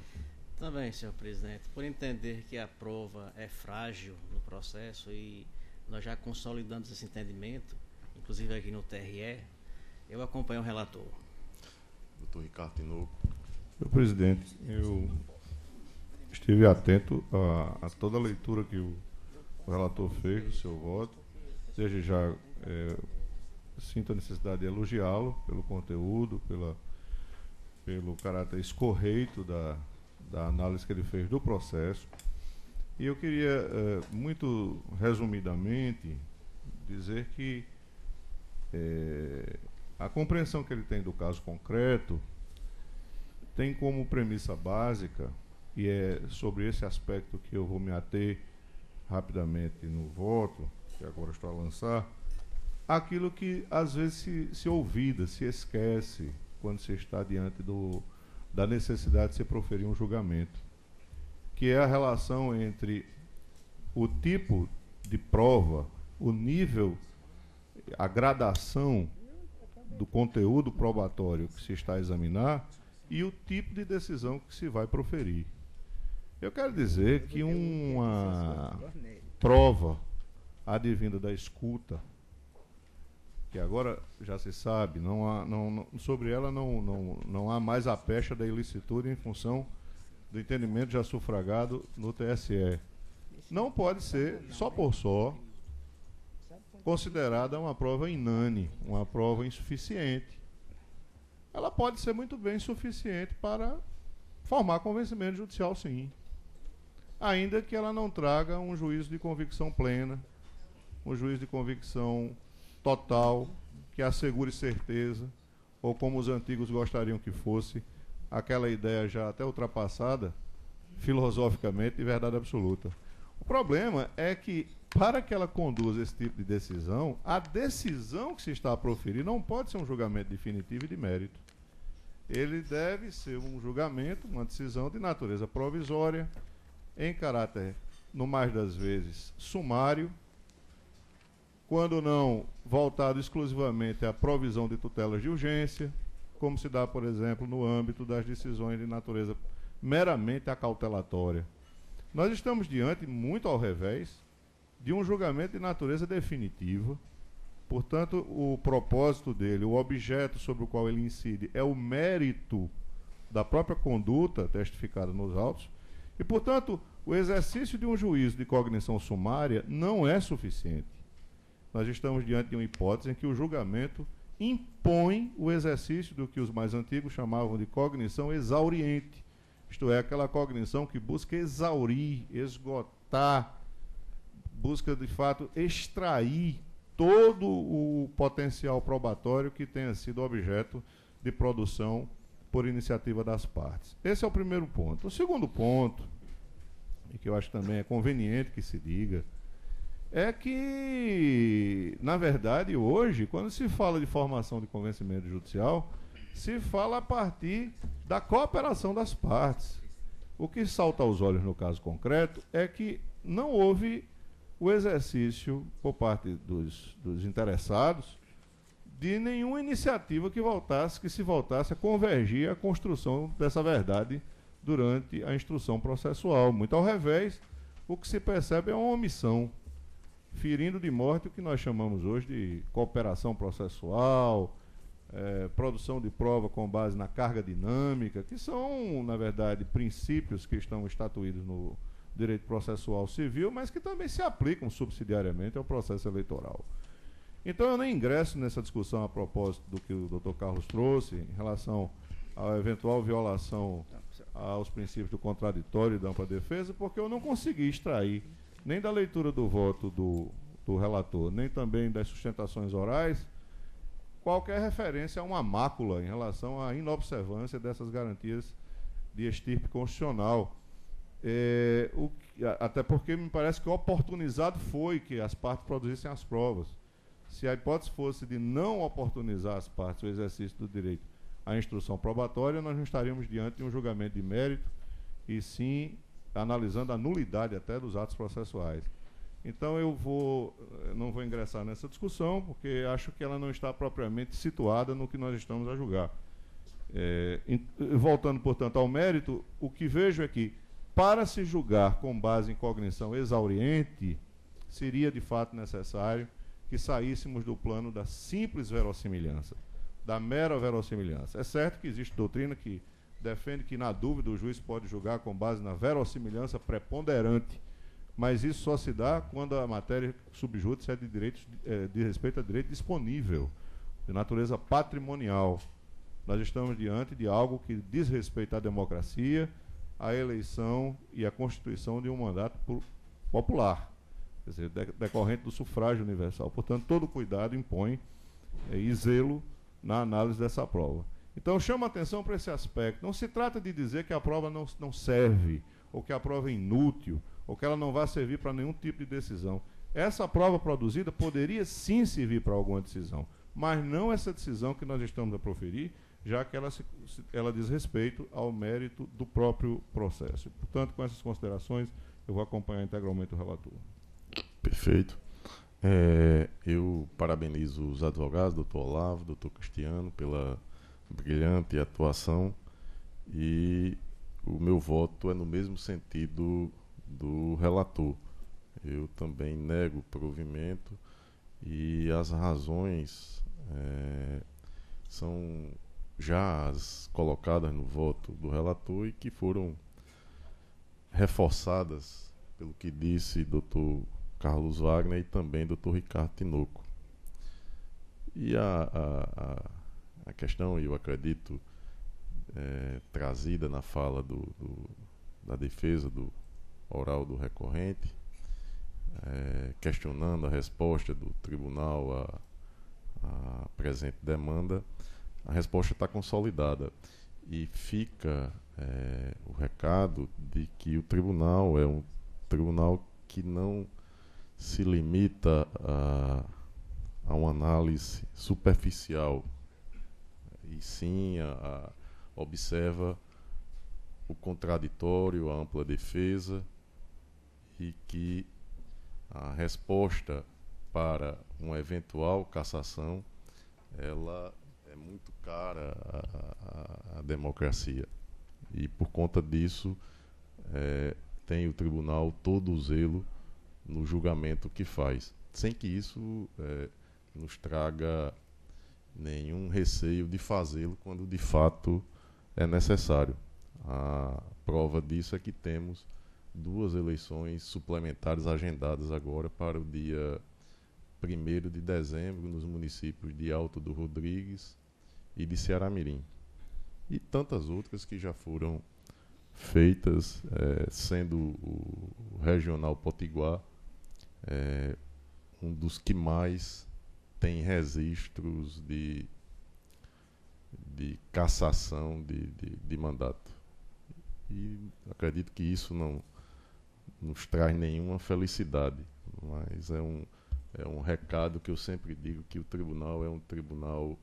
Também, senhor presidente, por entender que a prova é frágil no processo e nós já consolidamos esse entendimento, inclusive aqui no TRE, eu acompanho o relator. Doutor Ricardo Tinoco. Senhor presidente, eu estive atento a toda a leitura que o relator fez do seu voto. Desde já sinto a necessidade de elogiá-lo pelo conteúdo, pelo caráter escorreito da análise que ele fez do processo. E eu queria, muito resumidamente, dizer que a compreensão que ele tem do caso concreto tem como premissa básica, e é sobre esse aspecto que eu vou me ater rapidamente no voto, que agora estou a lançar, aquilo que às vezes se olvida, se esquece, quando se está diante da necessidade de se proferir um julgamento, que é a relação entre o tipo de prova, o nível, a gradação do conteúdo probatório que se está a examinar e o tipo de decisão que se vai proferir. Eu quero dizer que uma prova advinda da escuta, que agora já se sabe, sobre ela não há mais a pecha da ilicitude em função do entendimento já sufragado no TSE. Não pode ser, só por só, considerada uma prova inane, uma prova insuficiente. Ela pode ser muito bem suficiente para formar convencimento judicial, sim. Ainda que ela não traga um juízo de convicção plena, um juízo de convicção total, que assegure certeza, ou como os antigos gostariam que fosse, aquela ideia já até ultrapassada, filosoficamente, de verdade absoluta. O problema é que, para que ela conduza esse tipo de decisão, a decisão que se está a proferir não pode ser um julgamento definitivo e de mérito. Ele deve ser um julgamento, uma decisão de natureza provisória, em caráter, no mais das vezes, sumário, quando não voltado exclusivamente à provisão de tutelas de urgência, como se dá, por exemplo, no âmbito das decisões de natureza meramente acautelatória. Nós estamos diante, muito ao revés, de um julgamento de natureza definitiva. Portanto, o propósito dele, o objeto sobre o qual ele incide, é o mérito da própria conduta testificada nos autos, E, portanto, o exercício de um juízo de cognição sumária não é suficiente. Nós estamos diante de uma hipótese em que o julgamento impõe o exercício do que os mais antigos chamavam de cognição exauriente, isto é, aquela cognição que busca exaurir, esgotar, busca, de fato, extrair todo o potencial probatório que tenha sido objeto de produção por iniciativa das partes. Esse é o primeiro ponto. O segundo ponto, e que eu acho também é conveniente que se diga, é que, na verdade, hoje, quando se fala de formação de convencimento judicial, se fala a partir da cooperação das partes. O que salta aos olhos no caso concreto é que não houve o exercício, por parte dos interessados, de nenhuma iniciativa que se voltasse a convergir à construção dessa verdade durante a instrução processual. Muito ao revés, o que se percebe é uma omissão, ferindo de morte o que nós chamamos hoje de cooperação processual, produção de prova com base na carga dinâmica, que são, na verdade, princípios que estão estatuídos no direito processual civil, mas que também se aplicam subsidiariamente ao processo eleitoral. Então, eu nem ingresso nessa discussão a propósito do que o Dr. Carlos trouxe em relação à eventual violação aos princípios do contraditório e da ampla defesa, porque eu não consegui extrair nem da leitura do voto do relator, nem também das sustentações orais, qualquer referência a uma mácula em relação à inobservância dessas garantias de estirpe constitucional. Até porque me parece que oportunizado foi que as partes produzissem as provas. Se a hipótese fosse de não oportunizar as partes o exercício do direito à instrução probatória, nós não estaríamos diante de um julgamento de mérito, e sim analisando a nulidade até dos atos processuais. Então eu não vou ingressar nessa discussão, porque acho que ela não está propriamente situada no que nós estamos a julgar. Voltando, portanto, ao mérito, o que vejo é que, para se julgar com base em cognição exauriente, seria de fato necessário que saíssemos do plano da simples verossimilhança, da mera verossimilhança. É certo que existe doutrina que defende que, na dúvida, o juiz pode julgar com base na verossimilhança preponderante, mas isso só se dá quando a matéria subjúdice é de respeito a direito disponível, de natureza patrimonial. Nós estamos diante de algo que diz respeito à democracia, à eleição e à constituição de um mandato popular, quer dizer, decorrente do sufrágio universal. Portanto, todo cuidado impõe e zelo na análise dessa prova. Então, chama atenção para esse aspecto. Não se trata de dizer que a prova não serve, ou que a prova é inútil, ou que ela não vai servir para nenhum tipo de decisão. Essa prova produzida poderia sim servir para alguma decisão, mas não essa decisão que nós estamos a proferir, já que ela diz respeito ao mérito do próprio processo. Portanto, com essas considerações, eu vou acompanhar integralmente o relator. Perfeito. Eu parabenizo os advogados, doutor Olavo, doutor Cristiano, pela brilhante atuação, e o meu voto é no mesmo sentido do relator. Eu também nego o provimento, e as razões são já as colocadas no voto do relator e que foram reforçadas pelo que disse doutor Carlos Wagner e também doutor Ricardo Tinoco. E a questão, eu acredito, trazida na fala da defesa do oral do recorrente, questionando a resposta do tribunal à presente demanda, a resposta está consolidada. E fica o recado de que o tribunal é um tribunal que não se limita a uma análise superficial, e sim observa o contraditório, a ampla defesa, e que a resposta para uma eventual cassação ela é muito cara à democracia, e por conta disso tem o tribunal todo o zelo no julgamento que faz, sem que isso nos traga nenhum receio de fazê-lo quando de fato é necessário. A prova disso é que temos 2 eleições suplementares agendadas agora para o dia 1º de dezembro nos municípios de Alto do Rodrigues e de Ceará-Mirim. E tantas outras que já foram feitas, sendo o Regional Potiguar um dos que mais tem registros de cassação de mandato. E acredito que isso não nos traz nenhuma felicidade, mas é um recado que eu sempre digo, que o tribunal é um tribunal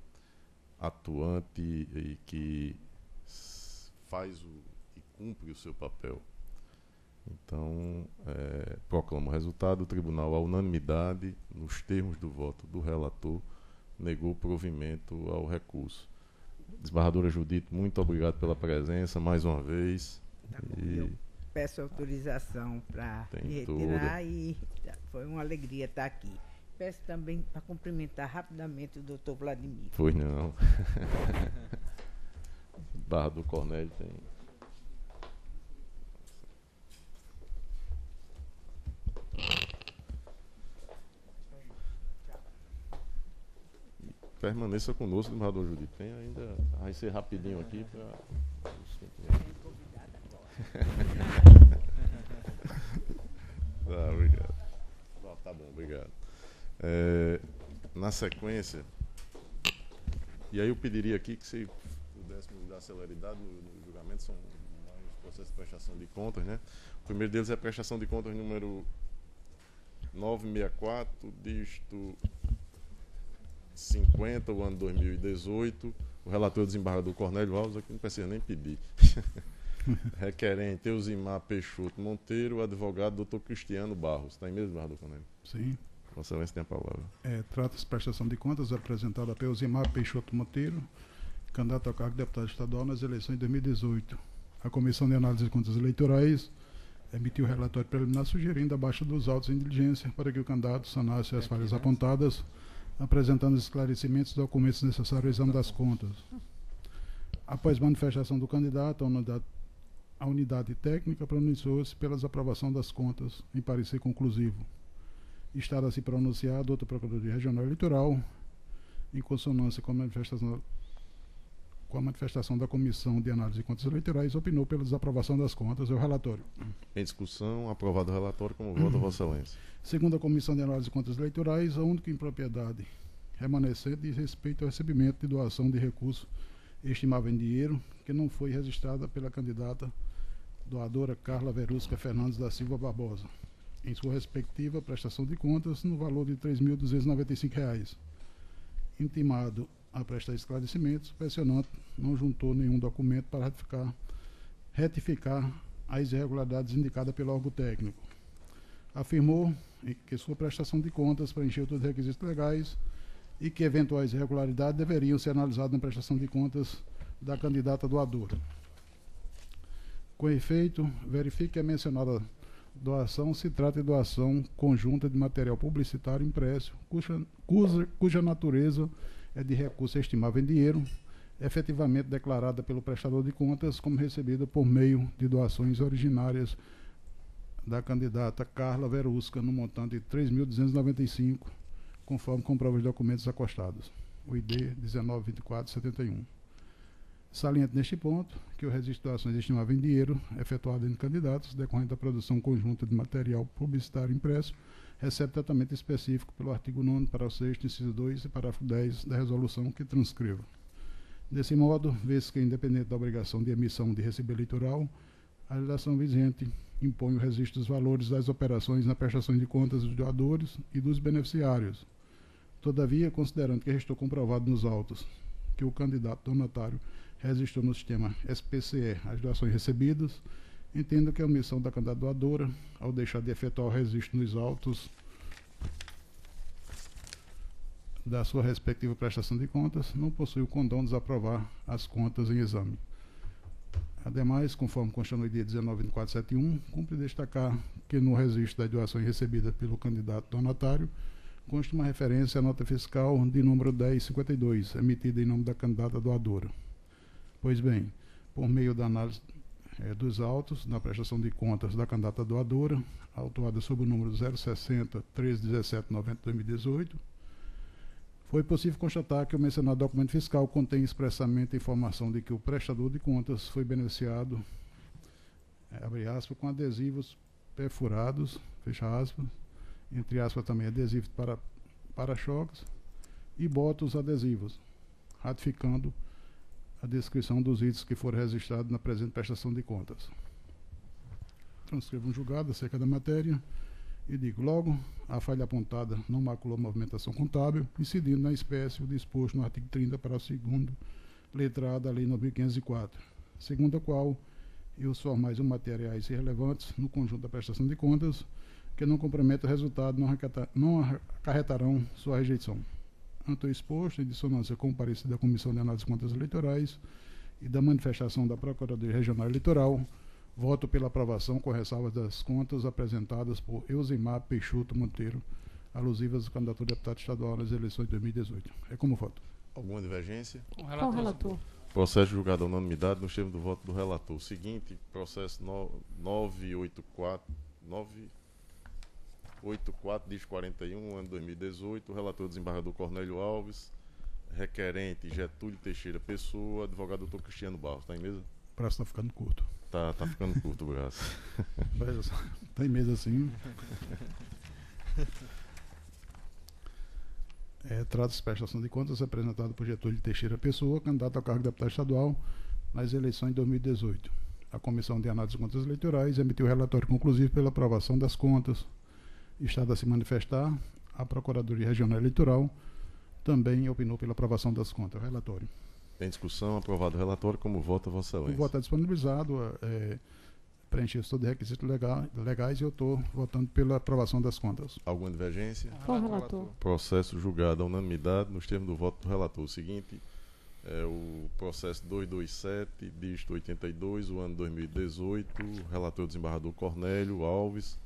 atuante e que faz e cumpre o seu papel. Então, proclamo o resultado. O tribunal, à unanimidade, nos termos do voto do relator, negou provimento ao recurso. Desembargadora Judite, muito obrigado pela presença mais uma vez. Eu peço autorização para me retirar e foi uma alegria estar aqui. Peço também para cumprimentar rapidamente o doutor Vladimir. Pois não. Barra do Cornélio tem. Permaneça conosco, desembargador Judite. Tem ainda. Vai ser rapidinho aqui para. Obrigado. Tá bom, obrigado. Na sequência, e aí eu pediria aqui que se pudéssemos dar celeridade no julgamento, são mais processos de prestação de contas, né? O primeiro deles é a prestação de contas número 964, dígito 50, o ano 2018. O relator desembargador Cornélio Alves, aqui não precisa nem pedir. Requerente Eusimar Peixoto Monteiro, o advogado Dr. Cristiano Barros. Está aí mesmo, desembargador Cornélio? Sim. Vossa Excelência tem a palavra. Trata-se de prestação de contas apresentada pelo Eusimar Peixoto Monteiro, candidato ao cargo de deputado estadual nas eleições de 2018. A Comissão de Análise de Contas Eleitorais emitiu o relatório preliminar sugerindo a baixa dos autos em diligência para que o candidato sanasse as falhas apontadas, apresentando os esclarecimentos e documentos necessários ao exame das contas. Após manifestação do candidato, a unidade técnica pronunciou-se pela aprovação das contas em parecer conclusivo. Estado a se pronunciar outra Procuradoria Regional Eleitoral, em consonância com a manifestação da Comissão de Análise de Contas Eleitorais, opinou pela desaprovação das contas. É o relatório. Em discussão, aprovado o relatório, como vota Vossa Excelência. Segundo a Comissão de Análise de Contas Eleitorais, a única impropriedade remanescente diz respeito ao recebimento de doação de recurso estimável em dinheiro, que não foi registrada pela candidata doadora Carla Verusca Fernandes da Silva Barbosa, em sua respectiva prestação de contas, no valor de R$ 3.295. Intimado a prestar esclarecimentos, o peticionante não juntou nenhum documento para retificar as irregularidades indicadas pelo órgão técnico. Afirmou que sua prestação de contas preencheu todos os requisitos legais e que eventuais irregularidades deveriam ser analisadas na prestação de contas da candidata doadora. Com efeito, verifique que a mencionada doação se trata de doação conjunta de material publicitário impresso, cuja natureza é de recurso estimável em dinheiro, efetivamente declarada pelo prestador de contas como recebida por meio de doações originárias da candidata Carla Verusca, no montante de R$ 3.295, conforme comprova os documentos acostados, o ID 192471. Saliente neste ponto que o registro de doações estimável em dinheiro efetuado em candidatos, decorrente da produção conjunta de material publicitário impresso, recebe tratamento específico pelo artigo 9º, parágrafo 6º, inciso 2 e parágrafo 10 da resolução que transcrevo. Desse modo, vê-se que, independente da obrigação de emissão de recibo eleitoral, a legislação vigente impõe o registro dos valores das operações na prestação de contas dos doadores e dos beneficiários. Todavia, considerando que restou comprovado nos autos que o candidato donatário registrou no sistema SPCE as doações recebidas, entendo que a omissão da candidata doadora, ao deixar de efetuar o registro nos autos da sua respectiva prestação de contas, não possui o condão de desaprovar as contas em exame. Ademais, conforme consta no ID 19.2471, cumpre destacar que no registro das doações recebidas pelo candidato donatário consta uma referência à nota fiscal de número 1052, emitida em nome da candidata doadora. Pois bem, por meio da análise dos autos na prestação de contas da candidata doadora, autuada sob o número 060-1317-90-2018, foi possível constatar que o mencionado documento fiscal contém expressamente a informação de que o prestador de contas foi beneficiado, abre aspas, com adesivos perfurados, fecha aspas, entre aspas também adesivos para para-choques e botos adesivos, ratificando a descrição dos itens que foram registrados na presente prestação de contas. Transcrevo um julgado acerca da matéria e digo: logo, a falha apontada não maculou a movimentação contábil, incidindo na espécie o disposto no artigo 30, parágrafo 2º, letra A da Lei 9.504, segundo a qual e os formais ou materiais irrelevantes no conjunto da prestação de contas que não comprometam o resultado não acarretarão sua rejeição. Ante o exposto, em dissonância com o parecer da Comissão de Análise de Contas Eleitorais e da manifestação da Procuradoria Regional Eleitoral, voto pela aprovação com ressalvas das contas apresentadas por Eusimar Peixoto Monteiro, alusivas à candidatura de deputado estadual nas eleições de 2018. É como voto. Alguma divergência? Com o relator. Processo julgado à unanimidade nos termos do voto do relator. Seguinte, processo 984/41, ano 2018, relator desembargador Cornélio Alves, requerente Getúlio Teixeira Pessoa, advogado doutor Cristiano Barros. Está em mesa? O braço está ficando curto. Tá ficando curto o braço. Está em mesa assim. Trata-se de prestação de contas apresentado por Getúlio Teixeira Pessoa, candidato ao cargo de deputado estadual nas eleições de 2018. A Comissão de Análise de Contas Eleitorais emitiu relatório conclusivo pela aprovação das contas. Estado a se manifestar, a Procuradoria Regional Eleitoral também opinou pela aprovação das contas. Relatório. Em discussão, aprovado o relatório. Como vota, Vossa Excelência? O voto está disponibilizado, preencheu todos os requisitos legais e eu estou votando pela aprovação das contas. Alguma divergência? Com o relator. Processo julgado à unanimidade nos termos do voto do relator. O seguinte é o processo 227, dígito 82, o ano 2018, relator desembargador Cornélio Alves.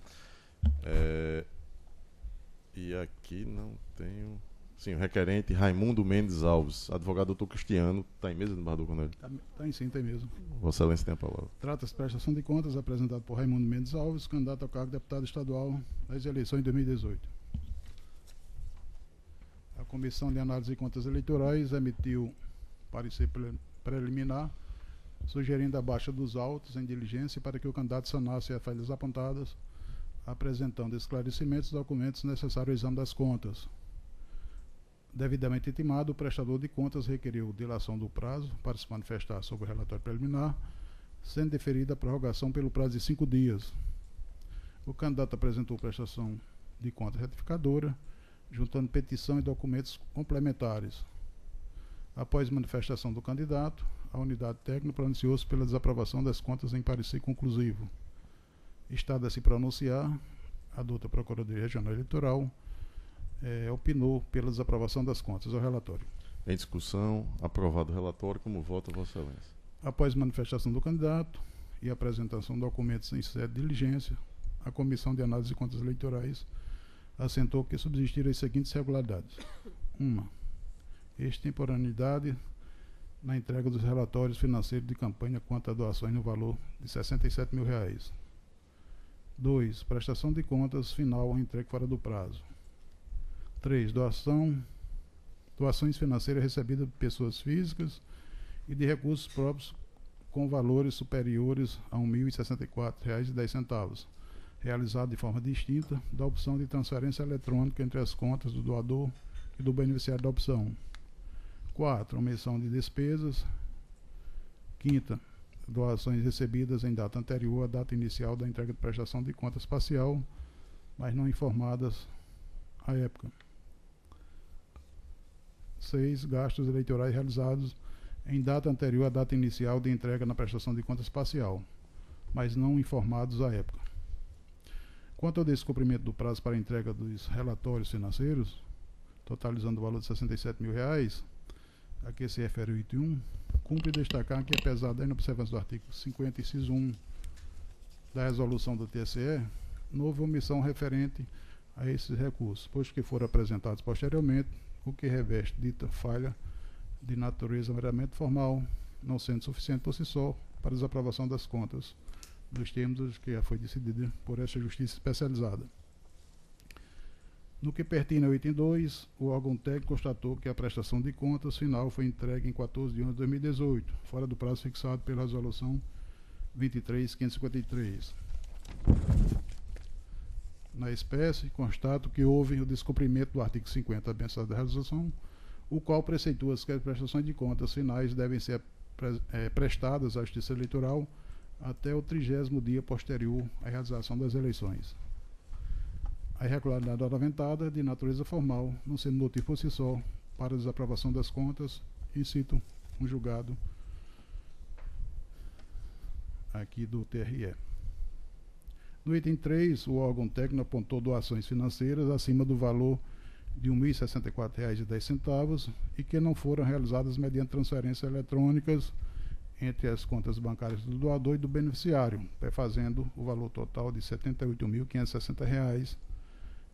E aqui não tenho... Sim, o requerente Raimundo Mendes Alves, advogado doutor Cristiano. Está em mesa, desembargador Cornélio? Está em sim, tem mesmo. Vossa Excelência tem a palavra. Trata-se de prestação de contas apresentado por Raimundo Mendes Alves, candidato ao cargo de deputado estadual nas eleições de 2018. A Comissão de Análise de Contas Eleitorais emitiu parecer preliminar, sugerindo a baixa dos autos em diligência para que o candidato sanasse as falhas apontadas, apresentando esclarecimentos e documentos necessários ao exame das contas. Devidamente intimado, o prestador de contas requeriu dilação do prazo para se manifestar sobre o relatório preliminar, sendo deferida a prorrogação pelo prazo de 5 dias. O candidato apresentou prestação de contas retificadora, juntando petição e documentos complementares. Após manifestação do candidato, a unidade técnica pronunciou-se pela desaprovação das contas em parecer conclusivo. Estado a se pronunciar, a doutora Procuradoria Regional Eleitoral opinou pela desaprovação das contas. Ao relatório. Em discussão, aprovado o relatório. Como vota, Vossa Excelência? Após manifestação do candidato e apresentação de documentos em sede de diligência, a Comissão de Análise de Contas Eleitorais assentou que subsistiram as seguintes irregularidades. 1. Extemporaneidade na entrega dos relatórios financeiros de campanha quanto a doações no valor de R$ 67.000. 2. Prestação de contas final entregue fora do prazo. 3. Doações financeiras recebidas de pessoas físicas e de recursos próprios com valores superiores a R$ 1.064,10, realizado de forma distinta da opção de transferência eletrônica entre as contas do doador e do beneficiário da opção. 4. Omissão de despesas. 5. Doações recebidas em data anterior à data inicial da entrega de prestação de contas parcial, mas não informadas à época. 6. Gastos eleitorais realizados em data anterior à data inicial de entrega na prestação de contas parcial, mas não informados à época. Quanto ao descumprimento do prazo para a entrega dos relatórios financeiros, totalizando o valor de R$ 67.000, a que se refere o item 1, cumpre destacar que, apesar da inobservância do artigo 50, inciso 1 da resolução do TSE, não houve omissão referente a esses recursos, pois que foram apresentados posteriormente, o que reveste dita falha de natureza meramente formal, não sendo suficiente por si só para a desaprovação das contas, nos termos que já foi decidido por esta justiça especializada. No que pertine ao item 2, o órgão técnico constatou que a prestação de contas final foi entregue em 14 de 11 de 2018, fora do prazo fixado pela resolução 23.553. Na espécie, constato que houve o descumprimento do artigo 50 da menção da resolução, o qual preceitua que as prestações de contas finais devem ser prestadas à Justiça Eleitoral até o 30º dia posterior à realização das eleições. A irregularidade aventada, de natureza formal, não sendo motivo por si só para a desaprovação das contas, e cito um julgado aqui do TRE. No item 3, o órgão técnico apontou doações financeiras acima do valor de R$ 1.064,10 e que não foram realizadas mediante transferências eletrônicas entre as contas bancárias do doador e do beneficiário, fazendo o valor total de R$ 78.560.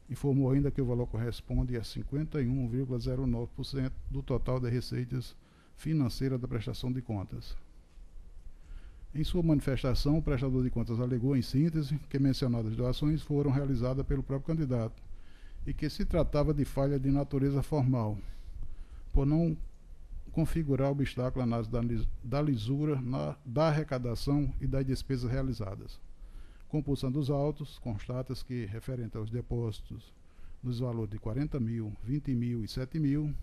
Informou ainda que o valor corresponde a 51,09% do total das receitas financeiras da prestação de contas. Em sua manifestação, o prestador de contas alegou, em síntese, que mencionadas doações foram realizadas pelo próprio candidato e que se tratava de falha de natureza formal, por não configurar obstáculo à análise da lisura da arrecadação e das despesas realizadas. Compulsando os autos, constata-se que, referente aos depósitos nos valores de 40 mil, 20 mil e 7 mil,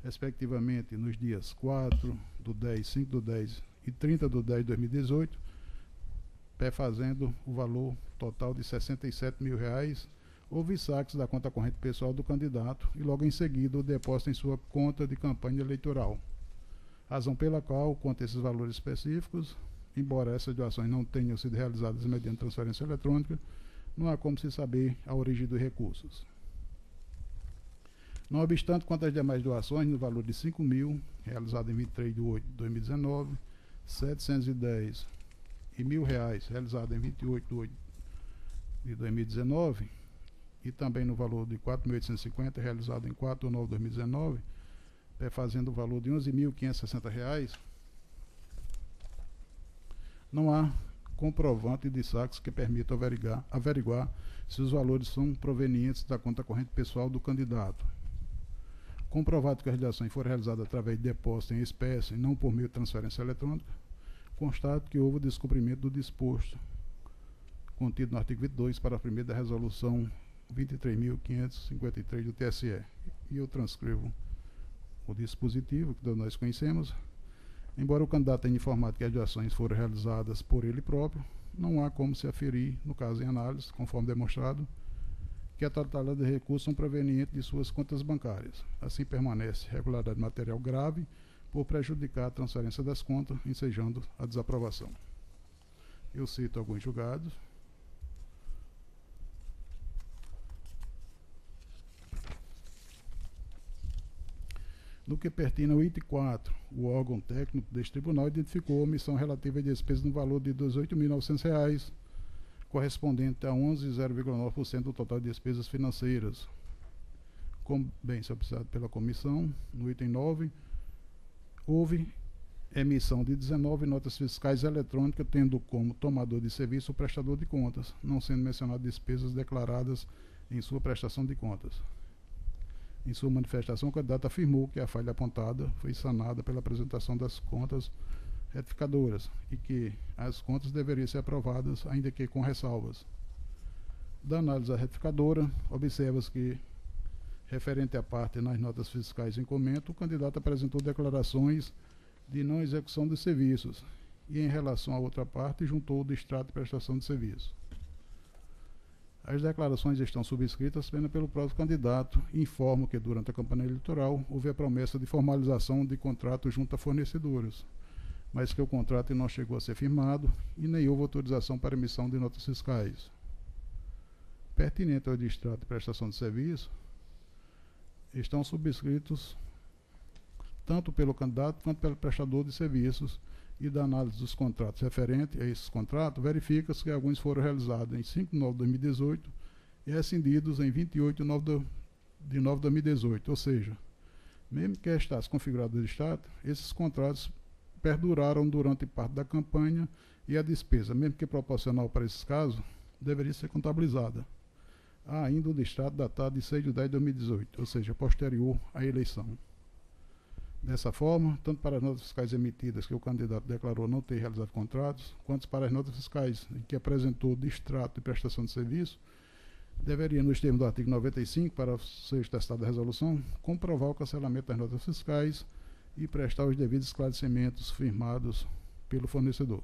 respectivamente nos dias 4 do 10, 5 do 10 e 30 do 10 de 2018, fazendo o valor total de R$ 67 mil, houve saques da conta corrente pessoal do candidato e logo em seguida o depósito em sua conta de campanha eleitoral. Razão pela qual, quanto a esses valores específicos, embora essas doações não tenham sido realizadas mediante transferência eletrônica, não há como se saber a origem dos recursos. Não obstante, quanto às demais doações, no valor de R$ 5 mil, realizado em 23 de 8 de 2019, 710 e R$ 1.000, realizado em 28 de 8 de 2019, e também no valor de R$ 4.850, realizado em 4 de 9 de 2019, fazendo o valor de R$ 11.560, não há comprovante de saques que permita averiguar se os valores são provenientes da conta corrente pessoal do candidato. Comprovado que as doações foram realizadas através de depósito em espécie e não por meio de transferência eletrônica, constato que houve o descumprimento do disposto contido no artigo 22, parágrafo 1º da resolução 23.553 do TSE. E eu transcrevo o dispositivo que nós conhecemos. Embora o candidato tenha informado que as doações foram realizadas por ele próprio, não há como se aferir, no caso em análise, conforme demonstrado, que a totalidade de recursos são provenientes de suas contas bancárias. Assim permanece irregularidade material grave por prejudicar a transferência das contas, ensejando a desaprovação. Eu cito alguns julgados. No que pertine ao item 4, o órgão técnico deste tribunal identificou a omissão relativa a despesas no valor de R$ 18.900, correspondente a 11,09% do total de despesas financeiras. Como bem observado pela comissão, no item 9, houve emissão de 19 notas fiscais eletrônicas, tendo como tomador de serviço o prestador de contas, não sendo mencionadas despesas declaradas em sua prestação de contas. Em sua manifestação, o candidato afirmou que a falha apontada foi sanada pela apresentação das contas retificadoras e que as contas deveriam ser aprovadas, ainda que com ressalvas. Da análise à retificadora, observa-se que, referente à parte nas notas fiscais em comento, o candidato apresentou declarações de não execução de serviços e, em relação à outra parte, juntou o distrato de prestação de serviço. As declarações estão subscritas apenas pelo próprio candidato e informam que, durante a campanha eleitoral, houve a promessa de formalização de contrato junto a fornecedores, mas que o contrato não chegou a ser firmado e nem houve autorização para emissão de notas fiscais. Pertinente ao distrato de prestação de serviço, estão subscritos tanto pelo candidato quanto pelo prestador de serviços, e da análise dos contratos referente a esses contratos, verifica-se que alguns foram realizados em 5 de 9 de 2018 e rescindidos em 28 de 9 de 2018, ou seja, mesmo que estasse configurado o distrato, esses contratos perduraram durante parte da campanha e a despesa, mesmo que proporcional para esses casos, deveria ser contabilizada. Há ainda o distrato datado de 6 de 10 de 2018, ou seja, posterior à eleição. Dessa forma, tanto para as notas fiscais emitidas que o candidato declarou não ter realizado contratos, quanto para as notas fiscais em que apresentou distrato de prestação de serviço, deveria, nos termos do artigo 95, para ser testada a resolução, comprovar o cancelamento das notas fiscais e prestar os devidos esclarecimentos firmados pelo fornecedor.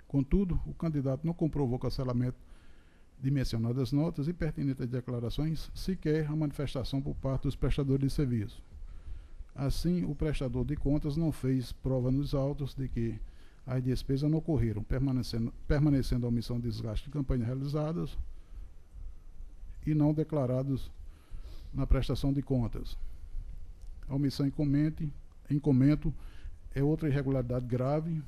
Contudo, o candidato não comprovou o cancelamento de mencionadas notas e pertinentes declarações, sequer a manifestação por parte dos prestadores de serviço. Assim, o prestador de contas não fez prova nos autos de que as despesas não ocorreram, permanecendo a omissão de desgaste de campanha realizadas e não declarados na prestação de contas. A omissão em comento é outra irregularidade grave,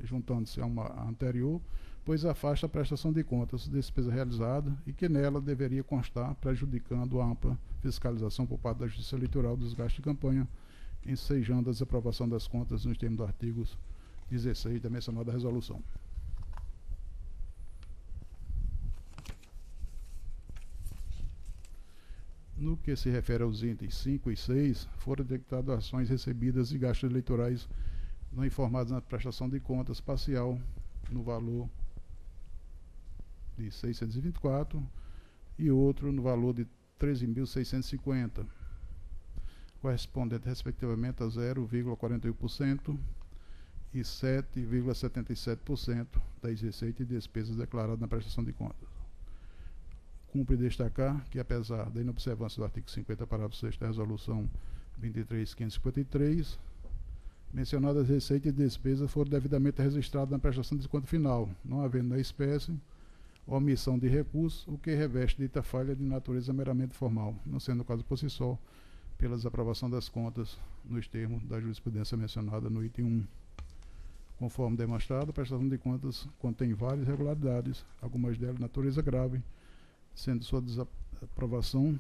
juntando-se a uma anterior, pois afasta a prestação de contas, despesa realizada, e que nela deveria constar, prejudicando a ampla fiscalização por parte da Justiça Eleitoral dos gastos de campanha, ensejando a desaprovação das contas nos termos do artigo 16 da mencionada resolução. No que se refere aos itens 5 e 6, foram detectadas ações recebidas e gastos eleitorais não informados na prestação de contas parcial no valor de 624 e outro no valor de 13.650, correspondente respectivamente a 0,41% e 7,77% das receitas e despesas declaradas na prestação de contas. Cumpre destacar que, apesar da inobservância do artigo 50, parágrafo 6 da Resolução 23.553, mencionadas receitas e despesas foram devidamente registradas na prestação de conta final, não havendo na espécie omissão de recursos, o que reveste dita falha de natureza meramente formal, não sendo o caso por si só, pela desaprovação das contas nos termos da jurisprudência mencionada no item 1. Conforme demonstrado, a prestação de contas contém várias irregularidades, algumas delas de natureza grave, sendo sua desaprovação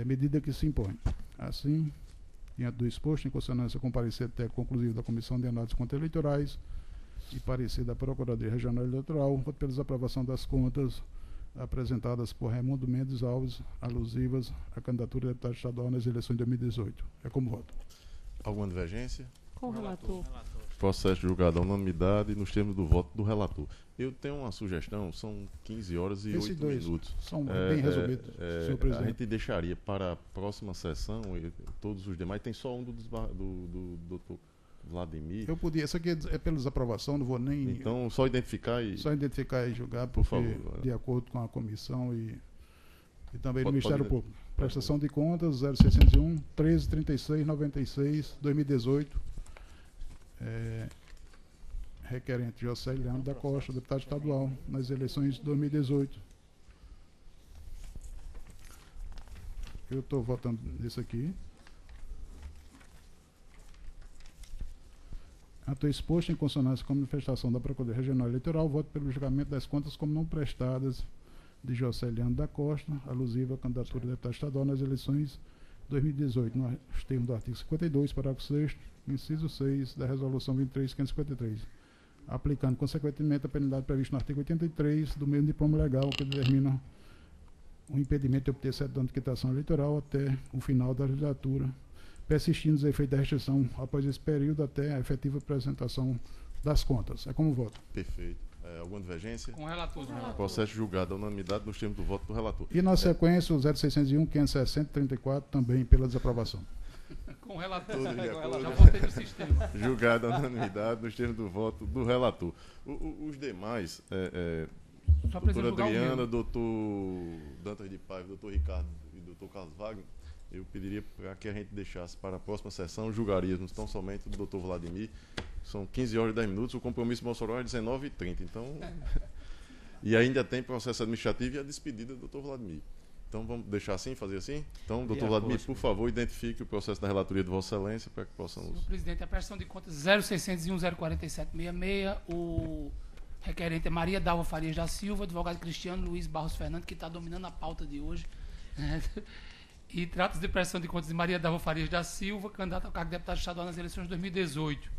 medida que se impõe. Assim, diante do exposto, em consonância com o parecer técnico conclusivo da Comissão de Análise de Contas Eleitorais e parecer da Procuradoria Regional Eleitoral, voto pela desaprovação das contas apresentadas por Raimundo Mendes Alves, alusivas à candidatura de deputado estadual nas eleições de 2018. É como voto. Alguma divergência? Com o relator. Processo julgado à unanimidade nos termos do voto do relator. Eu tenho uma sugestão, são 15 horas e 8 minutos. São bem resumidos, senhor presidente. A gente deixaria para a próxima sessão e todos os demais. Tem só um do doutor Vladimir. Eu podia, isso aqui é pela desaprovação, não vou nem... Então, só identificar e... Só identificar e julgar, por favor, de acordo com a comissão e também do pode, Ministério Público. Prestação de contas 0601 1336 96 2018. Requerente José Leandro da Costa, deputado estadual, nas eleições de 2018. Eu estou votando nesse aqui. Ato exposto em consonância com a manifestação da Procuradoria Regional Eleitoral, voto pelo julgamento das contas como não prestadas de José Leandro da Costa, alusiva à candidatura de deputado estadual nas eleições 2018, nos termos do artigo 52, parágrafo 6º, inciso 6 da Resolução 23.553, aplicando, consequentemente, a penalidade prevista no artigo 83 do mesmo diploma legal, que determina o impedimento de obter certidão de quitação eleitoral até o final da legislatura, persistindo os efeitos da restrição após esse período até a efetiva apresentação das contas. É como voto. Perfeito. Alguma divergência? Com o relator. Processo julgado à unanimidade nos termos do voto do relator. E na sequência, o 0601, 560, 34, também pela desaprovação. Com o relator. Já votei no sistema. Julgado à unanimidade nos termos do voto do relator. Os demais, doutora Adriana, doutor Dantas de Paiva, doutor Ricardo e doutor Carlos Wagner, eu pediria para que a gente deixasse para a próxima sessão, julgaríamos tão somente o doutor Vladimir. São 15 horas e 10 minutos, o compromisso do Mossoró é 19h30. Então, e ainda tem processo administrativo e a despedida do doutor Vladimir. Então vamos deixar assim, fazer assim? Então, doutor Vladimir, por favor, identifique o processo da relatoria de Vossa Excelência para que possamos... Senhor presidente, a prestação de contas 0601 04766, o requerente é Maria Dalva Farias da Silva, advogado Cristiano Luiz Barros Fernando, que está dominando a pauta de hoje. E trata-se de prestação de contas de Maria Dalva Farias da Silva, candidata ao cargo de deputada estadual nas eleições de 2018.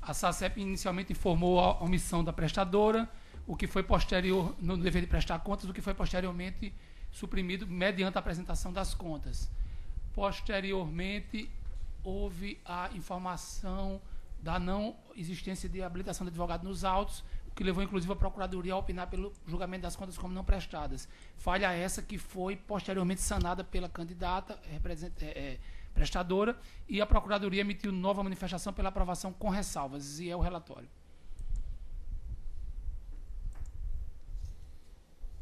A SACEP inicialmente informou a omissão da prestadora, o que foi posterior, no dever de prestar contas, o que foi posteriormente suprimido mediante a apresentação das contas. Posteriormente, houve a informação da não existência de habilitação de advogado nos autos, o que levou inclusive a Procuradoria a opinar pelo julgamento das contas como não prestadas. Falha essa que foi posteriormente sanada pela candidata prestadora, e a Procuradoria emitiu nova manifestação pela aprovação com ressalvas, e é o relatório.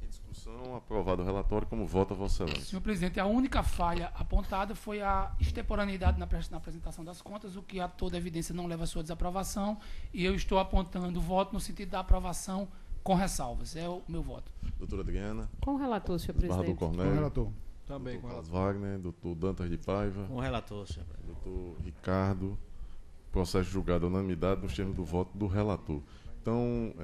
Em discussão, aprovado o relatório, como vota Vossa Excelência. Senhor presidente, a única falha apontada foi a extemporaneidade na apresentação das contas, o que a toda evidência não leva à sua desaprovação, e eu estou apontando o voto no sentido da aprovação com ressalvas. É o meu voto. Doutora Adriana. Com o relator, senhor Barra presidente. do Cornélio. Com o relator. Também Doutor com Carlos Wagner, doutor Dantas de Paiva. Com o relator, senhor presidente. Doutor Ricardo. Processo julgado à unanimidade nos termos do voto do relator. Então,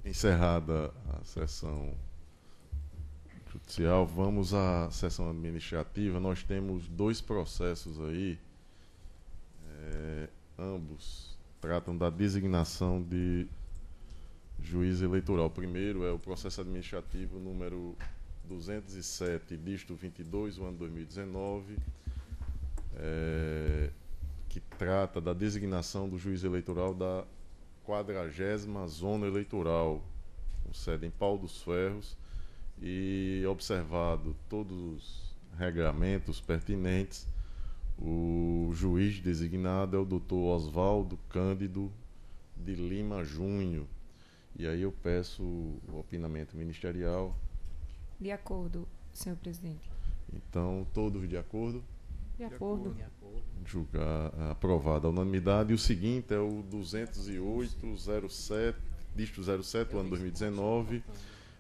encerrada a sessão judicial, vamos à sessão administrativa. Nós temos 2 processos aí, ambos tratam da designação de juiz eleitoral. O primeiro é o processo administrativo número 207, dígito 22, o ano 2019, que trata da designação do juiz eleitoral da 40ª Zona Eleitoral, com sede em Pau dos Ferros, e observado todos os regramentos pertinentes, o juiz designado é o doutor Oswaldo Cândido de Lima Júnior. E aí eu peço o opinamento ministerial. De acordo, senhor presidente. Então, todos de acordo? De acordo. Julgar aprovado a unanimidade. E o seguinte é o 208-07, dígito 07, o ano 2019.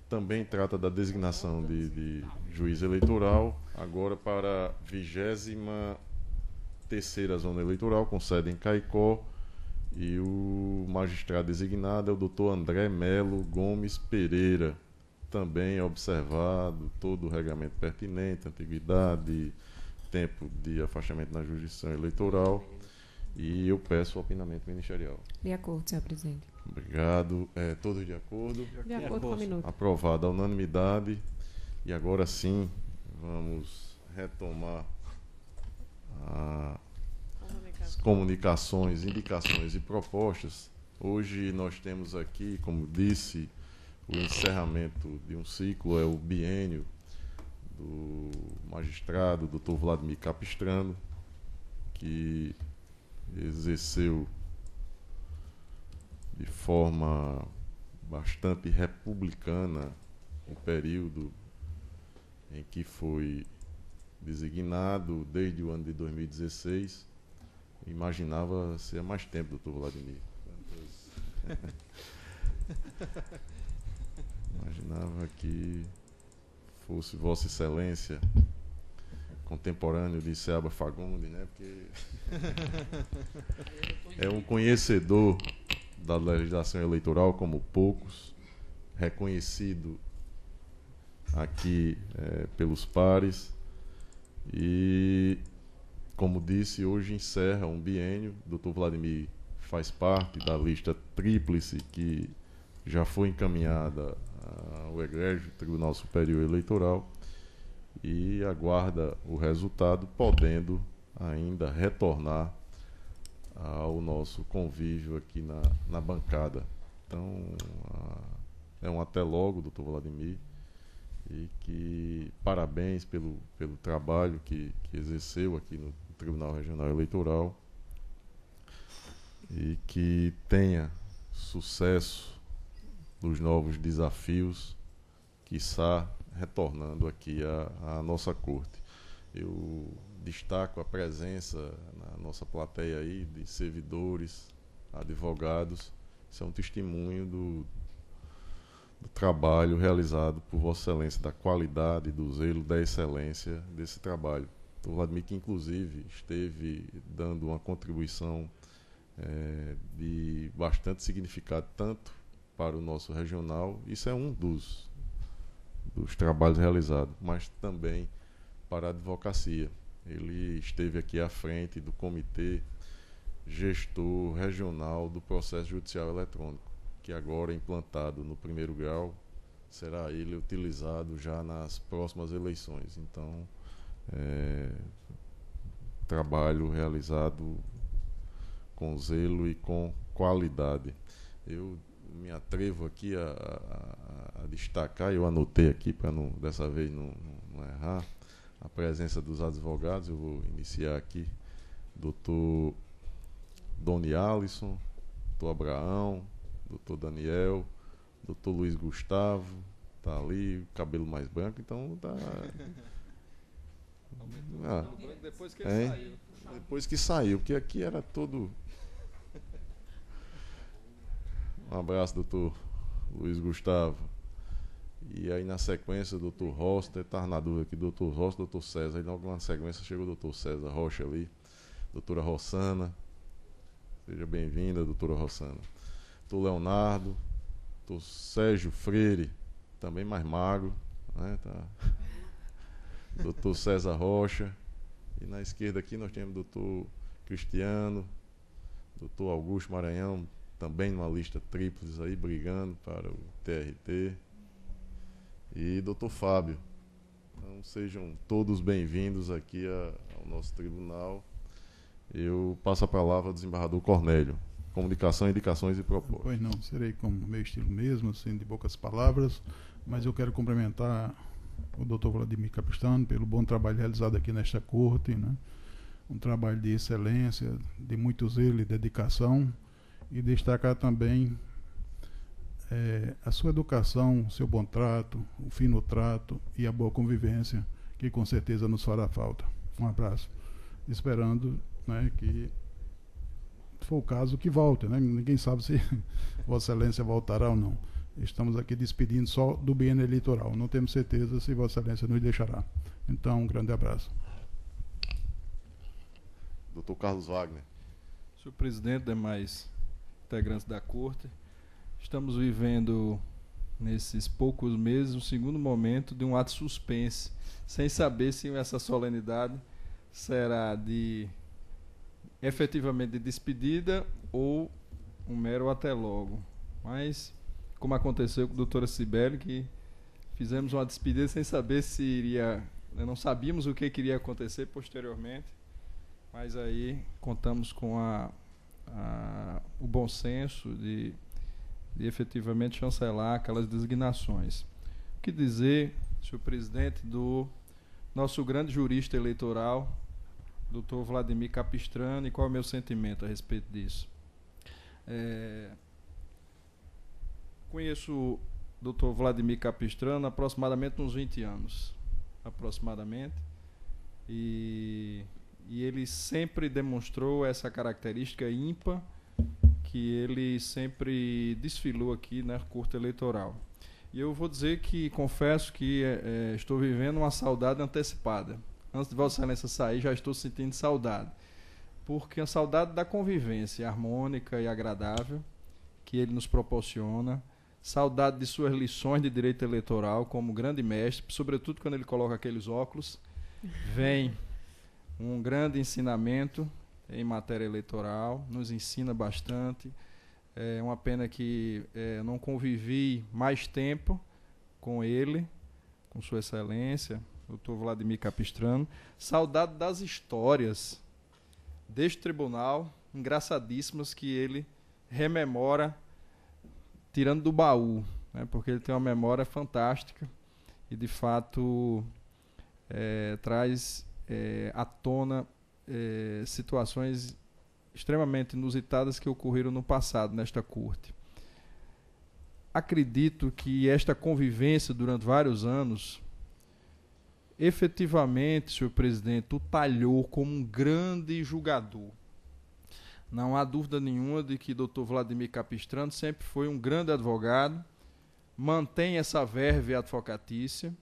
Também trata da designação de juiz eleitoral, agora para a 23ª Zona Eleitoral, com sede em Caicó. E o magistrado designado é o doutor André Melo Gomes Pereira. Também observado todo o regramento pertinente, antiguidade, tempo de afastamento na jurisdição eleitoral. E eu peço o opinamento ministerial. De acordo, senhor presidente. Obrigado. Todos de acordo? De acordo com a minuta. Aprovado a unanimidade. E agora sim, vamos retomar as comunicações, indicações e propostas. Hoje nós temos aqui, como disse, o encerramento de um ciclo, é o biênio do magistrado Dr. Vladimir Capistrano, que exerceu de forma bastante republicana o período em que foi designado, desde o ano de 2016. Imaginava ser mais tempo, doutor Vladimir. Imaginava que fosse Vossa Excelência, contemporâneo de Seaba Fagundes, né? Porque é um conhecedor da legislação eleitoral como poucos, reconhecido aqui pelos pares, e, como disse, hoje encerra um biênio. Dr. Vladimir faz parte da lista tríplice que já foi encaminhada ao Egrégio Tribunal Superior Eleitoral e aguarda o resultado, podendo ainda retornar ao nosso convívio aqui na bancada. Então, é um até logo, doutor Vladimir, e que parabéns pelo trabalho que exerceu aqui no Tribunal Regional Eleitoral, e que tenha sucesso nos novos desafios, quiçá retornando aqui à nossa corte. Eu destaco a presença na nossa plateia aí de servidores, advogados. Isso é um testemunho do trabalho realizado por Vossa Excelência, da qualidade, do zelo, da excelência desse trabalho. O Vladimir, que inclusive esteve dando uma contribuição de bastante significado, tanto para o nosso regional, isso é um dos trabalhos realizados, mas também para a advocacia. Ele esteve aqui à frente do Comitê Gestor Regional do Processo Judicial Eletrônico, que agora é implantado no primeiro grau, será ele utilizado já nas próximas eleições. Então, trabalho realizado com zelo e com qualidade. Eu me atrevo aqui a destacar, eu anotei aqui para dessa vez não errar, a presença dos advogados. Eu vou iniciar aqui, doutor Doni Alisson, doutor Abraão, doutor Daniel, doutor Luiz Gustavo, tá ali, cabelo mais branco, então tá... Depois que ele saiu. Depois que saiu, porque aqui era todo... Um abraço, doutor Luiz Gustavo. E aí, na sequência, doutor Rosta, estava na dúvida aqui, doutor Rosta, doutor César. Aí, na sequência, chegou o doutor César Rocha ali, doutora Rossana. Seja bem-vinda, doutora Rossana. Doutor Leonardo, doutor Sérgio Freire, também mais magro, né? Tá. Doutor César Rocha. E na esquerda aqui nós temos o doutor Cristiano, doutor Augusto Maranhão, também numa lista tríplice aí, brigando para o TRT, e doutor Fábio. Então sejam todos bem-vindos aqui ao nosso tribunal. Eu passo a palavra ao desembargador Cornélio. Comunicação, indicações e propostas. Pois não, serei como meu estilo mesmo, assim, de poucas palavras, mas eu quero cumprimentar o doutor Vladimir Capistrano pelo bom trabalho realizado aqui nesta corte, né? Um trabalho de excelência, de muito zelo e dedicação, e destacar também a sua educação, o seu bom trato, o fino trato e a boa convivência, que com certeza nos fará falta. Um abraço. Esperando, né, que, se for o caso, que volte, né? Ninguém sabe se Vossa Excelência voltará ou não. Estamos aqui despedindo só do biênio eleitoral. Não temos certeza se Vossa Excelência nos deixará. Então, um grande abraço. Doutor Carlos Wagner. Senhor presidente, demais integrantes da Corte, estamos vivendo, nesses poucos meses, o segundo momento de um ato suspense, sem saber se essa solenidade será efetivamente de despedida ou um mero até logo. Mas, como aconteceu com a doutora Cibele, que fizemos uma despedida sem saber se iria... Não sabíamos o que iria acontecer posteriormente, mas aí contamos com o bom senso de efetivamente chancelar aquelas designações. O que dizer, senhor presidente, do nosso grande jurista eleitoral, doutor Vladimir Capistrano, e qual é o meu sentimento a respeito disso? Conheço o doutor Vladimir Capistrano há aproximadamente uns 20 anos, e ele sempre demonstrou essa característica ímpar que ele sempre desfilou aqui na Corte Eleitoral. E eu vou dizer que, confesso que estou vivendo uma saudade antecipada. Antes de Vossa Excelência sair, já estou sentindo saudade. Porque a saudade da convivência harmônica e agradável que ele nos proporciona, saudade de suas lições de direito eleitoral como grande mestre, sobretudo quando ele coloca aqueles óculos, vem um grande ensinamento em matéria eleitoral, nos ensina bastante. É uma pena que não convivi mais tempo com ele, com Sua Excelência, doutor Vladimir Capistrano. Saudade das histórias deste tribunal, engraçadíssimas, que ele rememora tirando do baú, né, porque ele tem uma memória fantástica e, de fato, traz à tona situações extremamente inusitadas que ocorreram no passado nesta corte. Acredito que esta convivência durante vários anos efetivamente, senhor presidente, o talhou como um grande julgador. Não há dúvida nenhuma de que Dr. Vladimir Capistrano sempre foi um grande advogado, mantém essa verve advocatícia,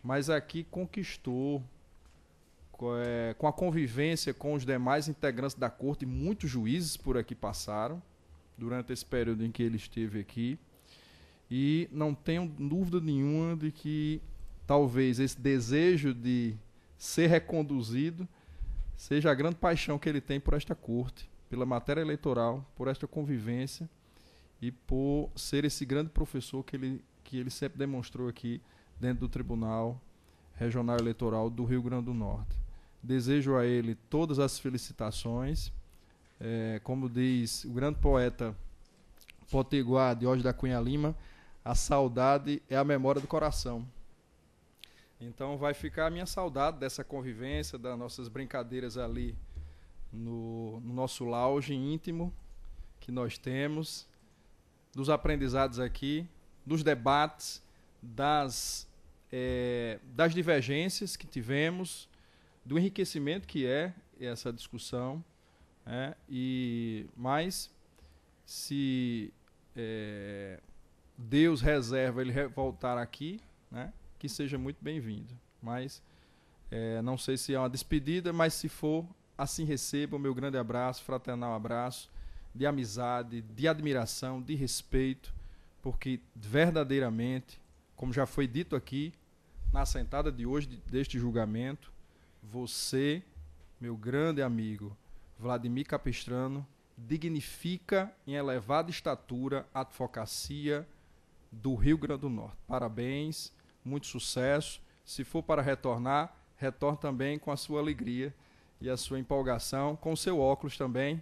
mas aqui conquistou, com a convivência com os demais integrantes da corte, muitos juízes por aqui passaram durante esse período em que ele esteve aqui, e não tenho dúvida nenhuma de que talvez esse desejo de ser reconduzido, seja a grande paixão que ele tem por esta corte, pela matéria eleitoral, por esta convivência e por ser esse grande professor que ele sempre demonstrou aqui dentro do Tribunal Regional Eleitoral do Rio Grande do Norte. Desejo a ele todas as felicitações. Como diz o grande poeta potiguar Diógenes da Cunha Lima, a saudade é a memória do coração. Então vai ficar a minha saudade dessa convivência, das nossas brincadeiras ali no nosso lounge íntimo que nós temos, dos aprendizados aqui, dos debates, das divergências que tivemos, do enriquecimento que é essa discussão, mas se Deus reserva ele voltar aqui, né, que seja muito bem-vindo. Mas não sei se é uma despedida, mas se for, assim receba o meu grande abraço, fraternal abraço, de amizade, de admiração, de respeito, porque verdadeiramente, como já foi dito aqui, na sentada de hoje, deste julgamento, você, meu grande amigo Vladimir Capistrano, dignifica em elevada estatura a advocacia do Rio Grande do Norte. Parabéns, muito sucesso. Se for para retornar, retorne também com a sua alegria e a sua empolgação, com o seu óculos também,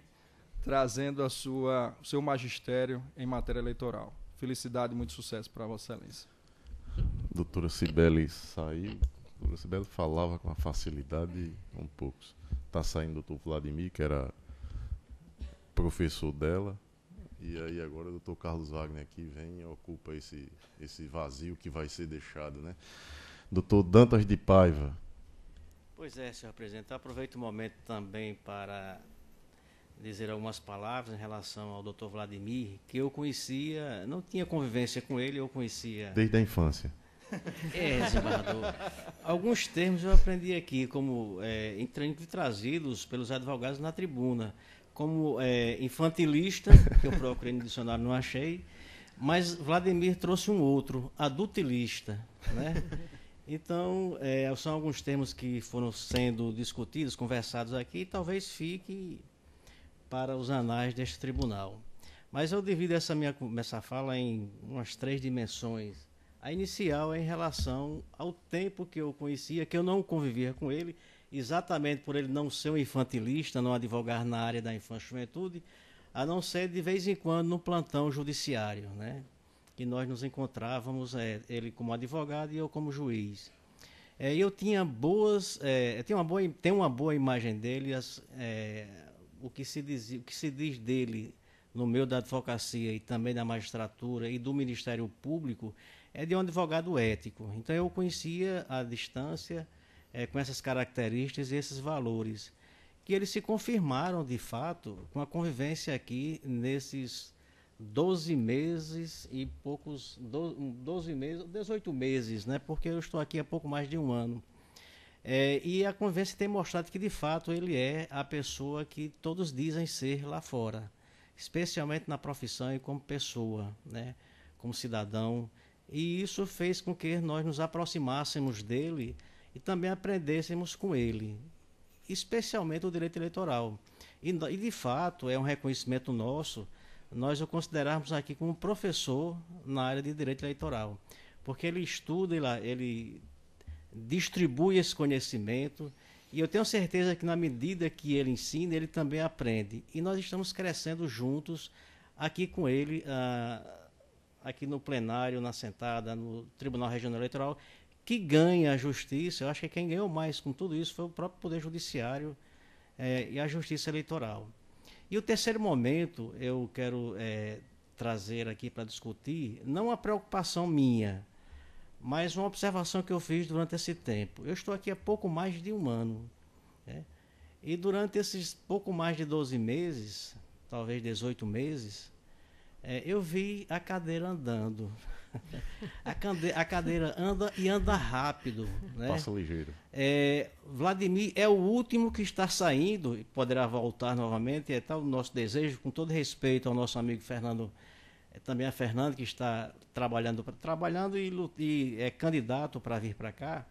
trazendo o seu magistério em matéria eleitoral. Felicidade e muito sucesso para Vossa Excelência. Doutora Cibele saiu. A doutora Cibele falava com uma facilidade um pouco. Está saindo o doutor Vladimir, que era professor dela, e aí agora o doutor Carlos Wagner aqui vem e ocupa esse vazio que vai ser deixado, né? Doutor Dantas de Paiva. Pois é, senhor presidente, aproveito o momento também para dizer algumas palavras em relação ao doutor Vladimir, que eu conhecia, não tinha convivência com ele, eu conhecia... Desde a infância. Desembargador. Alguns termos eu aprendi aqui, como trazidos pelos advogados na tribuna, como infantilista, que eu procurei no dicionário, não achei, mas Vladimir trouxe um outro, adultilista, né? Então, são alguns termos que foram sendo discutidos, conversados aqui, e talvez fique para os anais deste tribunal. Mas eu divido essa fala em umas 3 dimensões. A inicial é em relação ao tempo que eu conhecia, que eu não convivia com ele, exatamente por ele não ser um infantilista, não advogar na área da infância e juventude, a não ser de vez em quando no plantão judiciário, né? Que nós nos encontrávamos, ele como advogado e eu como juiz. Eu tinha tenho uma boa imagem dele, o que se diz dele no meio da advocacia e também da magistratura e do Ministério Público é de um advogado ético. Então eu conhecia à distância com essas características e esses valores, que eles se confirmaram de fato com a convivência aqui nesses 12 meses e poucos, 18 meses, né? Porque eu estou aqui há pouco mais de um ano. E a convivência tem mostrado que de fato ele é a pessoa que todos dizem ser lá fora, especialmente na profissão e como pessoa, né? Como cidadão. E isso fez com que nós nos aproximássemos dele e também aprendêssemos com ele, especialmente o direito eleitoral. E de fato é um reconhecimento nosso, nós o considerarmos aqui como professor na área de direito eleitoral, porque ele estuda, ele distribui esse conhecimento, e eu tenho certeza que na medida que ele ensina, ele também aprende. E nós estamos crescendo juntos aqui com ele, aqui no plenário, na sentada, no Tribunal Regional Eleitoral, que ganha a justiça. Eu acho que quem ganhou mais com tudo isso foi o próprio Poder Judiciário e a Justiça Eleitoral. E o terceiro momento eu quero trazer aqui para discutir, não uma preocupação minha, mas uma observação que eu fiz durante esse tempo. Eu estou aqui há pouco mais de um ano, né? E durante esses pouco mais de 12 meses, talvez 18 meses, eu vi a cadeira andando. A cadeira anda e anda rápido, né? Passa ligeiro. Vladimir é o último que está saindo, e poderá voltar novamente, é tal o nosso desejo, com todo respeito ao nosso amigo Fernando, também a Fernando, que está trabalhando e é candidato para vir para cá.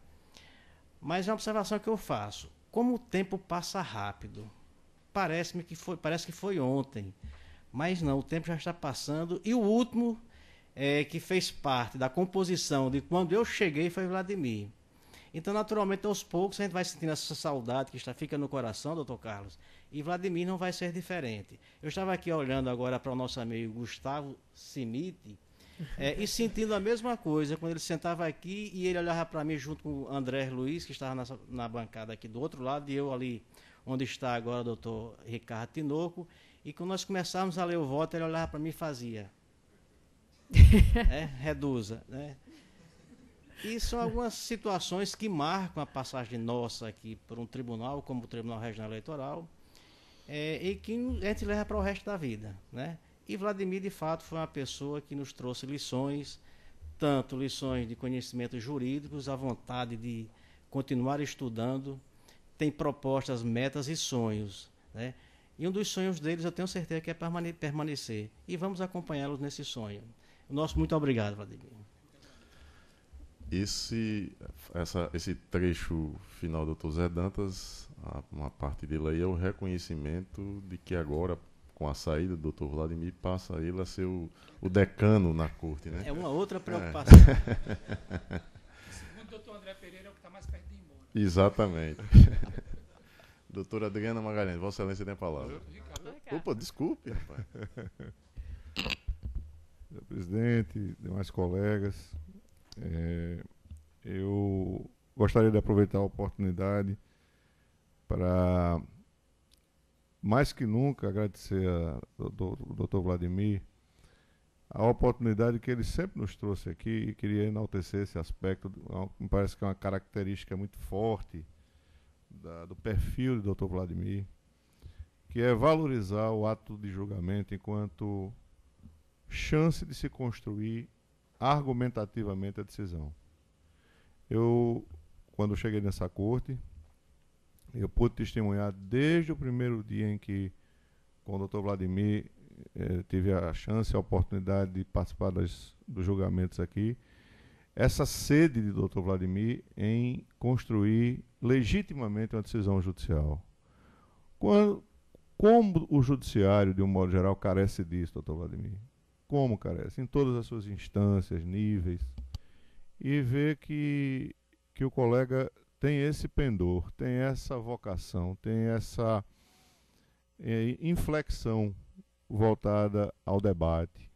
Mas é uma observação que eu faço. Como o tempo passa rápido, parece que foi ontem, mas não, o tempo já está passando. E o último que fez parte da composição de quando eu cheguei foi Vladimir. Então, naturalmente, aos poucos, a gente vai sentindo essa saudade que fica no coração, doutor Carlos, e Vladimir não vai ser diferente. Eu estava aqui olhando agora para o nosso amigo Gustavo Simite, e sentindo a mesma coisa, quando ele sentava aqui e ele olhava para mim junto com o André Luiz, que estava na bancada aqui do outro lado, e eu ali onde está agora o doutor Ricardo Tinoco, e quando nós começávamos a ler o voto, ele olhava para mim e fazia. Reduza, né? E são algumas situações que marcam a passagem nossa aqui por um tribunal, como o Tribunal Regional Eleitoral, e que a gente leva para o resto da vida, né? E Vladimir, de fato, foi uma pessoa que nos trouxe lições, tanto lições de conhecimentos jurídicos, a vontade de continuar estudando, tem propostas, metas e sonhos, né? E um dos sonhos deles, eu tenho certeza que é permanecer. E vamos acompanhá-los nesse sonho. Nosso muito obrigado, Vladimir. Esse trecho final do Dr. Zé Dantas, uma parte dele aí é o reconhecimento de que agora, com a saída do Dr. Vladimir, passa ele a ser o decano na corte, né? É uma outra preocupação. Segundo o Dr. André Pereira, é o que está mais perto de ir embora. Exatamente. Doutora Adriana Magalhães, Vossa Excelência tem a palavra. Opa, desculpe, rapaz. Senhor presidente, demais colegas, eu gostaria de aproveitar a oportunidade para, mais que nunca, agradecer ao Dr. Vladimir a oportunidade que ele sempre nos trouxe aqui, e queria enaltecer esse aspecto. Me parece que é uma característica muito forte do perfil do Dr. Vladimir, que é valorizar o ato de julgamento enquanto chance de se construir argumentativamente a decisão. Eu, quando cheguei nessa corte, eu pude testemunhar desde o primeiro dia em que, com o Dr. Vladimir, tive a chance, a oportunidade de participar dos julgamentos aqui, essa sede de Dr. Vladimir em construir legitimamente uma decisão judicial. Como o judiciário, de um modo geral, carece disso, Dr. Vladimir? Como carece? Em todas as suas instâncias, níveis. E ver que o colega tem esse pendor, tem essa vocação, tem essa inflexão voltada ao debate,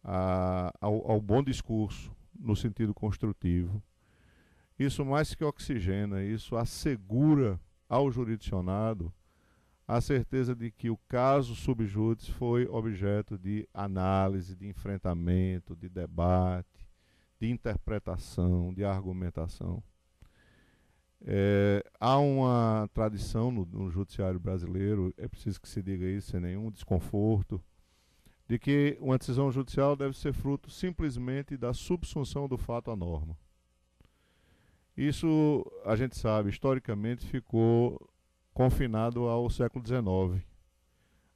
ao bom discurso, no sentido construtivo. Isso mais que oxigena, isso assegura ao jurisdicionado a certeza de que o caso sub judice foi objeto de análise, de enfrentamento, de debate, de interpretação, de argumentação. Há uma tradição no judiciário brasileiro, é preciso que se diga isso sem nenhum desconforto, de que uma decisão judicial deve ser fruto simplesmente da subsunção do fato à norma. Isso, a gente sabe, historicamente ficou confinado ao século XIX.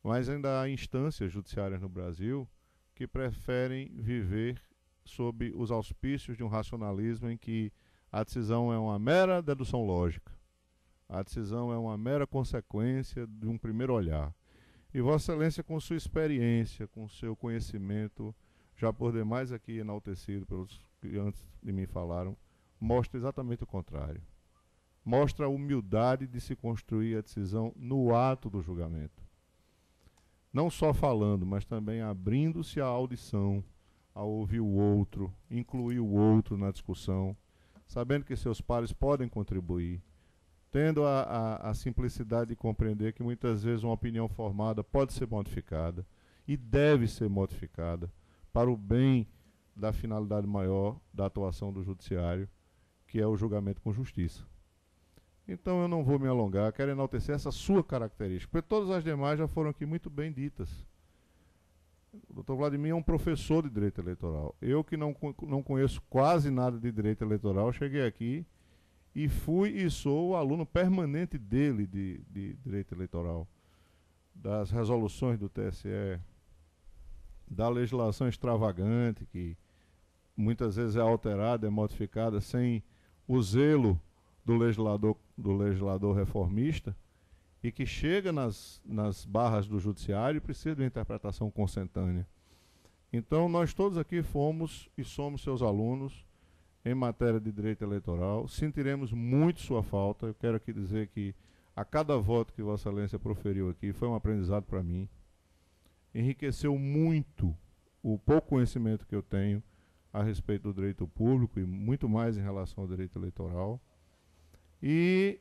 Mas ainda há instâncias judiciárias no Brasil que preferem viver sob os auspícios de um racionalismo em que a decisão é uma mera dedução lógica. A decisão é uma mera consequência de um primeiro olhar. E Vossa Excelência, com sua experiência, com seu conhecimento, já por demais aqui enaltecido pelos que antes de mim falaram, mostra exatamente o contrário. Mostra a humildade de se construir a decisão no ato do julgamento. Não só falando, mas também abrindo-se à audição, a ouvir o outro, incluir o outro na discussão, sabendo que seus pares podem contribuir, tendo a simplicidade de compreender que muitas vezes uma opinião formada pode ser modificada e deve ser modificada para o bem da finalidade maior da atuação do judiciário, que é o julgamento com justiça. Então eu não vou me alongar, quero enaltecer essa sua característica, porque todas as demais já foram aqui muito bem ditas. O Dr. Vladimir é um professor de direito eleitoral. Eu, que não conheço quase nada de direito eleitoral, cheguei aqui e fui e sou o aluno permanente dele de direito eleitoral, das resoluções do TSE, da legislação extravagante, que muitas vezes é alterada, é modificada, sem o zelo do legislador reformista e que chega nas barras do judiciário e precisa de uma interpretação consentânea. Então, nós todos aqui fomos e somos seus alunos em matéria de direito eleitoral. Sentiremos muito sua falta. Eu quero aqui dizer que a cada voto que Vossa Excelência proferiu aqui foi um aprendizado para mim. Enriqueceu muito o pouco conhecimento que eu tenho a respeito do direito público e muito mais em relação ao direito eleitoral. E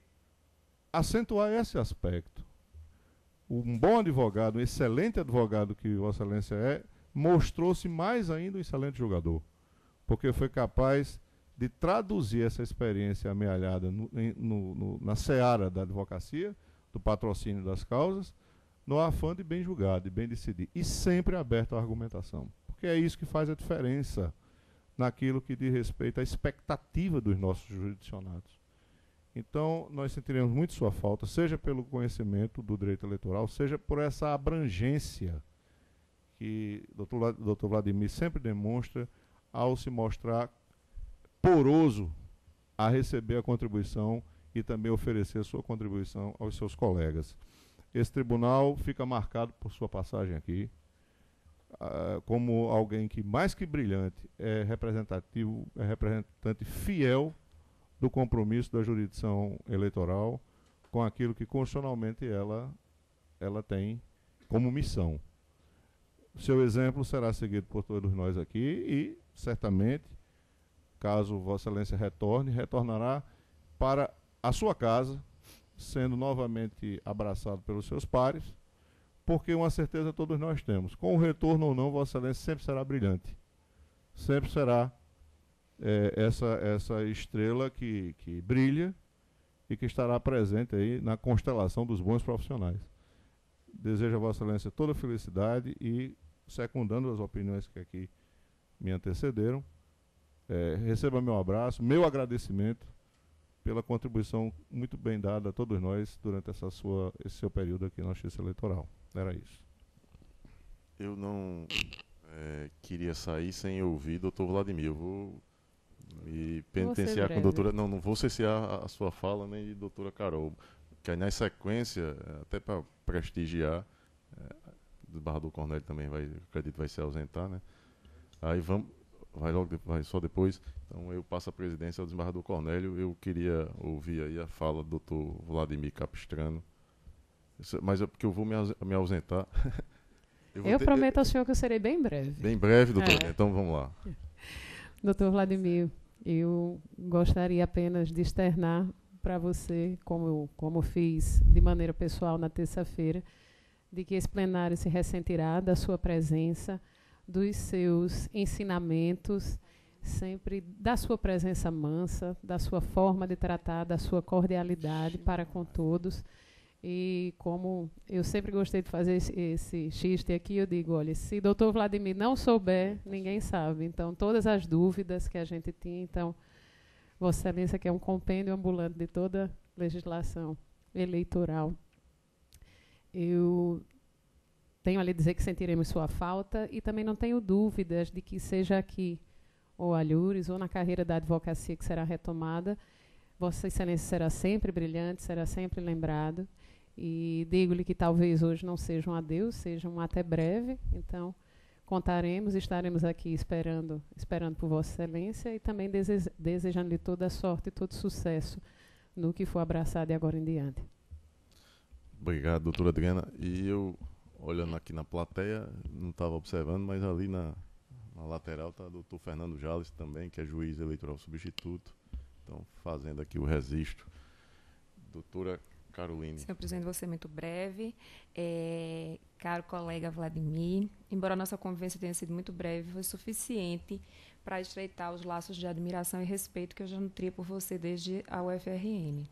acentuar esse aspecto. Um bom advogado, um excelente advogado que Vossa Excelência é, mostrou-se mais ainda um excelente jogador, porque foi capaz de traduzir essa experiência amealhada na seara da advocacia, do patrocínio das causas, no afã de bem julgar, de bem decidir, e sempre aberto à argumentação, porque é isso que faz a diferença naquilo que diz respeito à expectativa dos nossos jurisdicionados. Então, nós sentiremos muito sua falta, seja pelo conhecimento do direito eleitoral, seja por essa abrangência que o Dr. Vladimir sempre demonstra ao se mostrar poroso a receber a contribuição e também oferecer a sua contribuição aos seus colegas. Esse tribunal fica marcado por sua passagem aqui, como alguém que, mais que brilhante, é representante fiel do compromisso da jurisdição eleitoral com aquilo que constitucionalmente ela tem como missão. Seu exemplo será seguido por todos nós aqui e, certamente, caso Vossa Excelência retornará para a sua casa, sendo novamente abraçado pelos seus pares, porque uma certeza todos nós temos. Com o retorno ou não, Vossa Excelência sempre será brilhante. Sempre será essa estrela que brilha e que estará presente aí na constelação dos bons profissionais. Desejo a Vossa Excelência toda felicidade e, secundando as opiniões que aqui me antecederam, receba meu abraço, meu agradecimento pela contribuição muito bem dada a todos nós durante esse seu período aqui na Justiça Eleitoral. Era isso. Eu não queria sair sem ouvir Dr. Vladimir. Eu vou me penitenciar com a doutora... Não vou cessear a sua fala, nem doutora Carol. Que aí, na sequência, até para prestigiar, o desembargador Cornélio também acredito vai se ausentar, né? Aí vai só depois. Então eu passo a presidência ao desembargador Cornélio. Eu queria ouvir aí a fala do Dr. Vladimir Capistrano. Mas é porque eu vou me ausentar. Eu prometo ao senhor que eu serei bem breve. Bem breve, doutor. Então vamos lá. Doutor Vladimir, eu gostaria apenas de externar para você, como fiz de maneira pessoal na terça-feira, de que esse plenário se ressentirá da sua presença, dos seus ensinamentos, sempre da sua presença mansa, da sua forma de tratar, da sua cordialidade para com todos. E como eu sempre gostei de fazer esse xiste aqui, eu digo, olha, se doutor Vladimir não souber, ninguém sabe. Então, todas as dúvidas que a gente tinha, então, Vossa Excelência, que é um compêndio ambulante de toda legislação eleitoral, eu tenho a lhe dizer que sentiremos sua falta e também não tenho dúvidas de que seja aqui, ou Alhures, ou na carreira da advocacia que será retomada, Vossa Excelência será sempre brilhante, será sempre lembrado. E digo-lhe que talvez hoje não seja um adeus, seja um até breve. Então, contaremos, estaremos aqui esperando por Vossa Excelência e também desejando-lhe toda a sorte e todo sucesso no que for abraçado de agora em diante. Obrigado, doutora Adriana. E eu, olhando aqui na plateia, não estava observando, mas ali na lateral está o doutor Fernando Jales também, que é juiz eleitoral substituto. Então, fazendo aqui o registro. Doutora Caroline. Senhor presidente, vou ser muito breve. Caro colega Vladimir, embora a nossa convivência tenha sido muito breve, foi suficiente para estreitar os laços de admiração e respeito que eu já nutria por você desde a UFRN.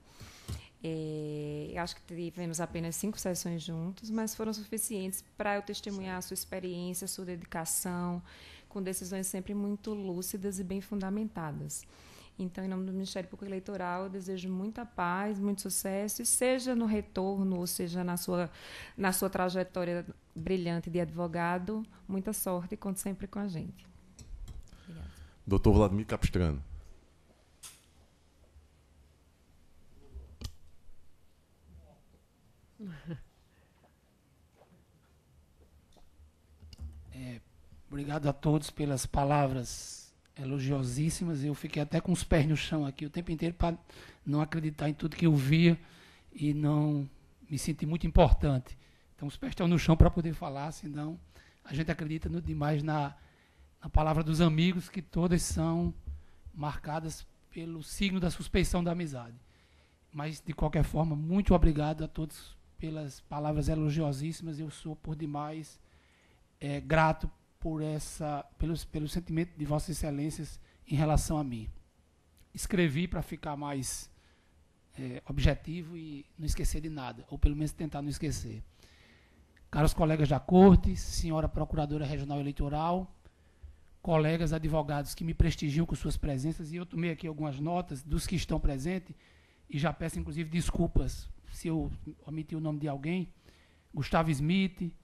Acho que tivemos apenas 5 sessões juntos, mas foram suficientes para eu testemunhar a sua experiência, a sua dedicação, com decisões sempre muito lúcidas e bem fundamentadas. Então, em nome do Ministério Público Eleitoral, eu desejo muita paz, muito sucesso, e seja no retorno, ou seja na sua trajetória brilhante de advogado, muita sorte e conte sempre com a gente. Obrigada. Doutor Vladimir Capistrano. Obrigado a todos pelas palavras elogiosíssimas. Eu fiquei até com os pés no chão aqui o tempo inteiro para não acreditar em tudo que eu via e não me sentir muito importante. Então, os pés estão no chão para poder falar, senão a gente acredita no demais na palavra dos amigos, que todas são marcadas pelo signo da suspeição da amizade. Mas, de qualquer forma, muito obrigado a todos pelas palavras elogiosíssimas. Eu sou, por demais, grato pelo sentimento de Vossas Excelências em relação a mim. Escrevi para ficar mais objetivo e não esquecer de nada, ou pelo menos tentar não esquecer. Caros colegas da Corte, senhora Procuradora Regional Eleitoral, colegas advogados que me prestigiam com suas presenças, e eu tomei aqui algumas notas dos que estão presentes, e já peço, inclusive, desculpas se eu omiti o nome de alguém. Gustavo Smith,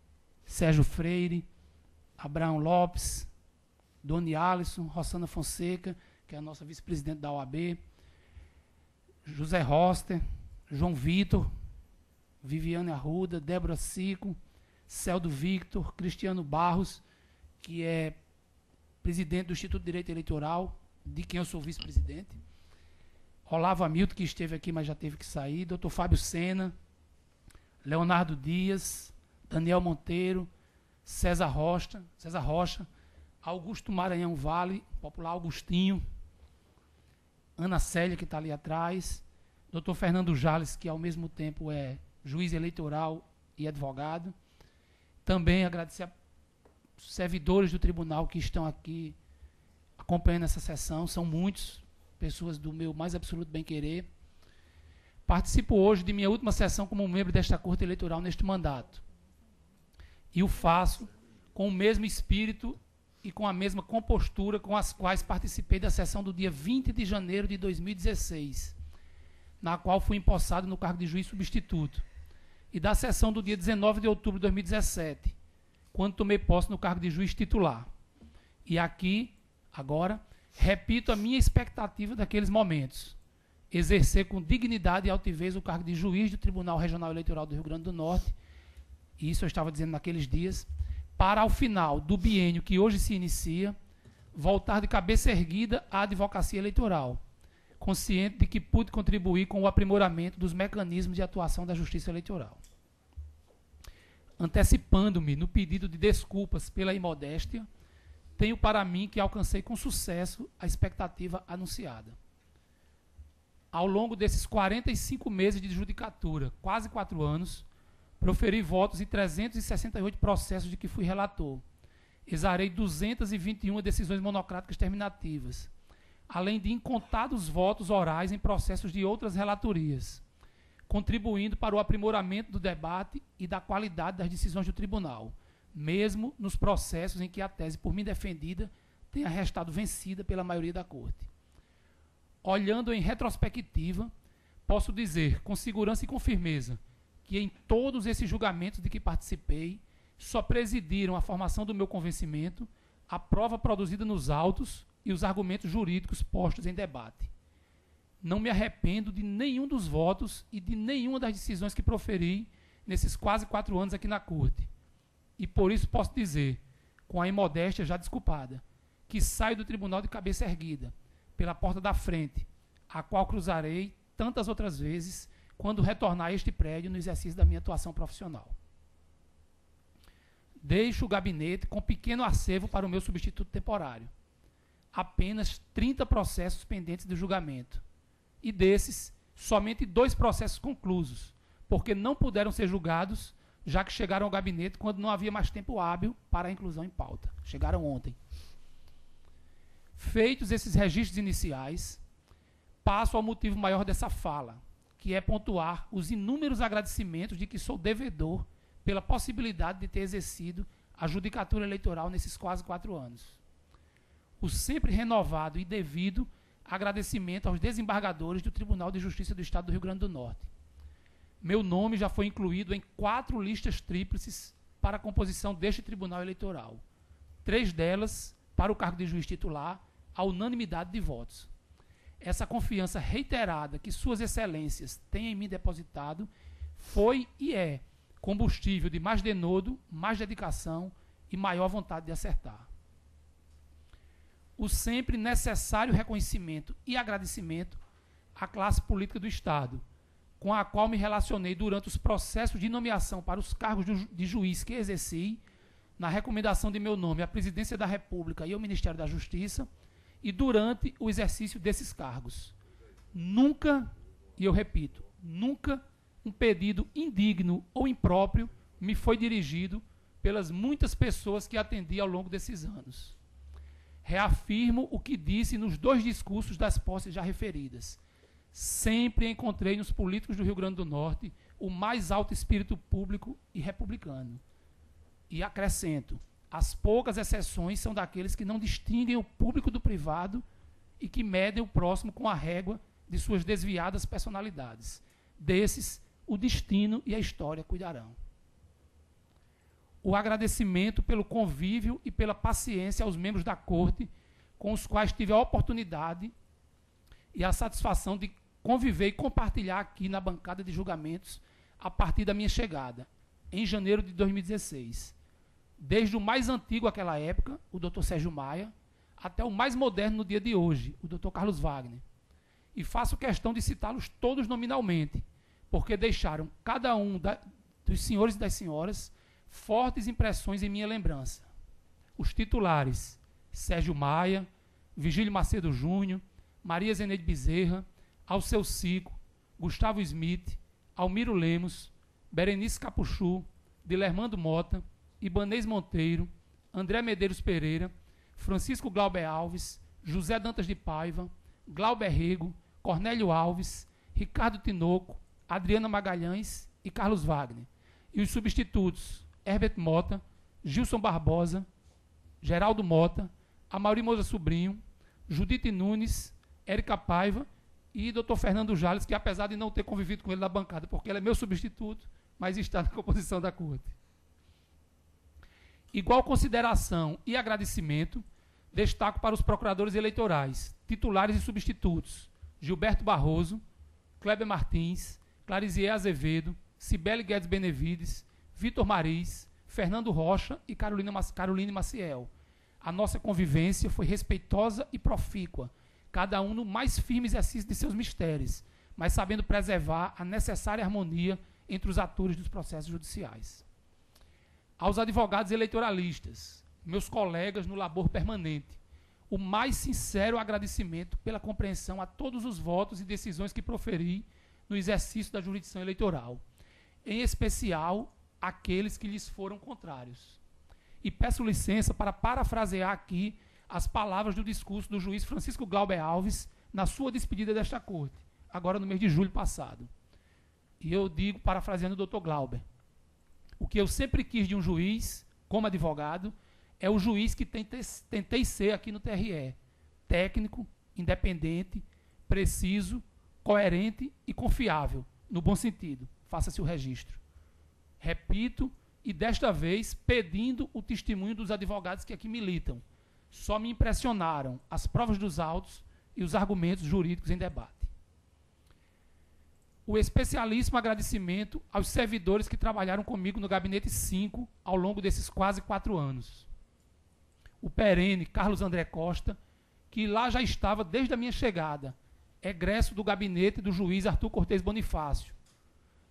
Sérgio Freire, Abraão Lopes, Doni Alisson, Rossana Fonseca, que é a nossa vice-presidente da OAB, José Roster, João Vitor, Viviane Arruda, Débora Cico, Celdo Victor, Cristiano Barros, que é presidente do Instituto de Direito Eleitoral, de quem eu sou vice-presidente, Olavo Hamilton, que esteve aqui, mas já teve que sair, Dr. Fábio Sena, Leonardo Dias, Daniel Monteiro, César Rocha, Augusto Maranhão Vale, popular Augustinho, Ana Célia, que está ali atrás, Dr. Fernando Jales, que ao mesmo tempo é juiz eleitoral e advogado. Também agradecer a servidores do tribunal que estão aqui acompanhando essa sessão, são muitos, pessoas do meu mais absoluto bem-querer. Participo hoje de minha última sessão como membro desta Corte Eleitoral neste mandato. E o faço com o mesmo espírito e com a mesma compostura com as quais participei da sessão do dia 20 de janeiro de 2016, na qual fui empossado no cargo de juiz substituto, e da sessão do dia 19 de outubro de 2017, quando tomei posse no cargo de juiz titular. E aqui, agora, repito a minha expectativa daqueles momentos: exercer com dignidade e altivez o cargo de juiz do Tribunal Regional Eleitoral do Rio Grande do Norte, e isso eu estava dizendo naqueles dias, para ao final do biênio que hoje se inicia, voltar de cabeça erguida à advocacia eleitoral, consciente de que pude contribuir com o aprimoramento dos mecanismos de atuação da Justiça Eleitoral. Antecipando-me no pedido de desculpas pela imodéstia, tenho para mim que alcancei com sucesso a expectativa anunciada. Ao longo desses 45 meses de judicatura, quase 4 anos, proferi votos em 368 processos de que fui relator. Exarei 221 decisões monocráticas terminativas, além de incontados votos orais em processos de outras relatorias, contribuindo para o aprimoramento do debate e da qualidade das decisões do tribunal, mesmo nos processos em que a tese por mim defendida tenha restado vencida pela maioria da Corte. Olhando em retrospectiva, posso dizer com segurança e com firmeza que em todos esses julgamentos de que participei, só presidiram a formação do meu convencimento, a prova produzida nos autos e os argumentos jurídicos postos em debate. Não me arrependo de nenhum dos votos e de nenhuma das decisões que proferi nesses quase 4 anos aqui na Corte. E por isso posso dizer, com a imodéstia já desculpada, que saio do tribunal de cabeça erguida, pela porta da frente, a qual cruzarei tantas outras vezes quando retornar a este prédio no exercício da minha atuação profissional. Deixo o gabinete com pequeno acervo para o meu substituto temporário. Apenas 30 processos pendentes de julgamento. E desses, somente 2 processos conclusos, porque não puderam ser julgados, já que chegaram ao gabinete quando não havia mais tempo hábil para a inclusão em pauta. Chegaram ontem. Feitos esses registros iniciais, passo ao motivo maior dessa fala, que é pontuar os inúmeros agradecimentos de que sou devedor pela possibilidade de ter exercido a judicatura eleitoral nesses quase 4 anos. O sempre renovado e devido agradecimento aos desembargadores do Tribunal de Justiça do Estado do Rio Grande do Norte. Meu nome já foi incluído em 4 listas tríplices para a composição deste Tribunal Eleitoral. 3 delas para o cargo de juiz titular, à unanimidade de votos. Essa confiança reiterada que Suas Excelências têm em mim depositado foi e é combustível de mais denodo, mais dedicação e maior vontade de acertar. o sempre necessário reconhecimento e agradecimento à classe política do Estado, com a qual me relacionei durante os processos de nomeação para os cargos de juiz que exerci, na recomendação de meu nome à Presidência da República e ao Ministério da Justiça, e durante o exercício desses cargos. Nunca, e eu repito, nunca um pedido indigno ou impróprio me foi dirigido pelas muitas pessoas que atendi ao longo desses anos. Reafirmo o que disse nos 2 discursos das posses já referidas. Sempre encontrei nos políticos do Rio Grande do Norte o mais alto espírito público e republicano. E acrescento, as poucas exceções são daqueles que não distinguem o público do privado e que medem o próximo com a régua de suas desviadas personalidades. Desses, o destino e a história cuidarão. O agradecimento pelo convívio e pela paciência aos membros da Corte, com os quais tive a oportunidade e a satisfação de conviver e compartilhar aqui na bancada de julgamentos a partir da minha chegada, em janeiro de 2016. Desde o mais antigo àquela época, o Dr. Sérgio Maia, até o mais moderno no dia de hoje, o Dr. Carlos Wagner. E faço questão de citá-los todos nominalmente, porque deixaram cada um dos senhores e das senhoras fortes impressões em minha lembrança. Os titulares: Sérgio Maia, Vigílio Macedo Júnior, Maria Zeneide Bezerra, Alceu Cico, Gustavo Smith, Almiro Lemos, Berenice Capuchu, Dilermando Mota, Ibanez Monteiro, André Medeiros Pereira, Francisco Glauber Alves, José Dantas de Paiva, Glauber Rego, Cornélio Alves, Ricardo Tinoco, Adriana Magalhães e Carlos Wagner. E os substitutos: Herbert Mota, Gilson Barbosa, Geraldo Mota, Amaury Moura Sobrinho, Judite Nunes, Érica Paiva e Dr. Fernando Jales, que apesar de não ter convivido com ele na bancada, porque ele é meu substituto, mas está na composição da Corte. Igual consideração e agradecimento destaco para os procuradores eleitorais, titulares e substitutos: Gilberto Barroso, Kleber Martins, Clarisier Azevedo, Cibele Guedes Benevides, Vitor Mariz, Fernando Rocha e Caroline Maciel. A nossa convivência foi respeitosa e profícua, cada um no mais firme exercício de seus mistérios, mas sabendo preservar a necessária harmonia entre os atores dos processos judiciais. Aos advogados eleitoralistas, meus colegas no labor permanente, o mais sincero agradecimento pela compreensão a todos os votos e decisões que proferi no exercício da jurisdição eleitoral, em especial aqueles que lhes foram contrários. E peço licença para parafrasear aqui as palavras do discurso do juiz Francisco Glauber Alves na sua despedida desta Corte, agora no mês de julho passado. E eu digo, parafraseando o Dr. Glauber, o que eu sempre quis de um juiz, como advogado, é o juiz que tentei ser aqui no TRE: técnico, independente, preciso, coerente e confiável, no bom sentido. Faça-se o registro. Repito, e desta vez pedindo o testemunho dos advogados que aqui militam. Só me impressionaram as provas dos autos e os argumentos jurídicos em debate. O especialíssimo agradecimento aos servidores que trabalharam comigo no Gabinete 5 ao longo desses quase 4 anos. O perene Carlos André Costa, que lá já estava desde a minha chegada, egresso do gabinete do juiz Arthur Cortez Bonifácio,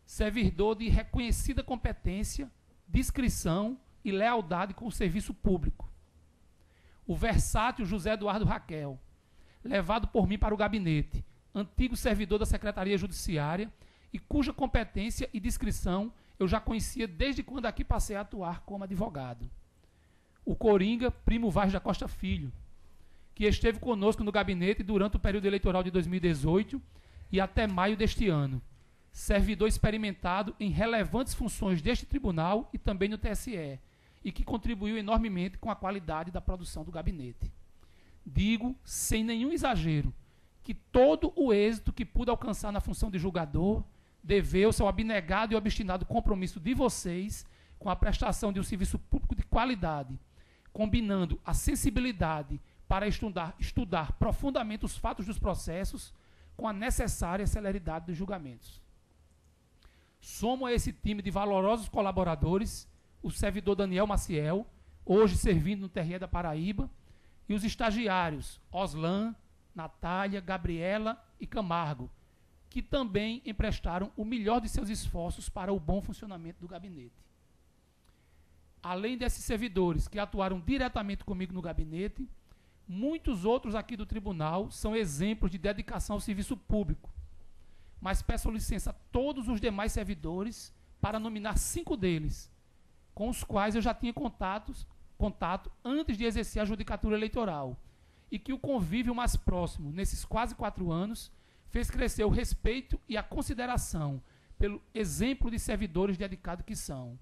servidor de reconhecida competência, discrição e lealdade com o serviço público. O versátil José Eduardo Raquel, levado por mim para o gabinete, antigo servidor da Secretaria Judiciária e cuja competência e discrição eu já conhecia desde quando aqui passei a atuar como advogado. O coringa Primo Vaz da Costa Filho, que esteve conosco no gabinete durante o período eleitoral de 2018 e até maio deste ano, servidor experimentado em relevantes funções deste tribunal e também no TSE, e que contribuiu enormemente com a qualidade da produção do gabinete. Digo, sem nenhum exagero, que todo o êxito que pude alcançar na função de julgador deveu-se ao abnegado e obstinado compromisso de vocês com a prestação de um serviço público de qualidade, combinando a sensibilidade para estudar profundamente os fatos dos processos com a necessária celeridade dos julgamentos. Somo a esse time de valorosos colaboradores o servidor Daniel Maciel, hoje servindo no TRE da Paraíba, e os estagiários Oslan, Natália, Gabriela e Camargo, que também emprestaram o melhor de seus esforços para o bom funcionamento do gabinete. Além desses servidores que atuaram diretamente comigo no gabinete, muitos outros aqui do tribunal são exemplos de dedicação ao serviço público. Mas peço licença a todos os demais servidores para nominar 5 deles, com os quais eu já tinha contato antes de exercer a judicatura eleitoral, e que o convívio mais próximo, nesses quase 4 anos, fez crescer o respeito e a consideração pelo exemplo de servidores dedicados que são.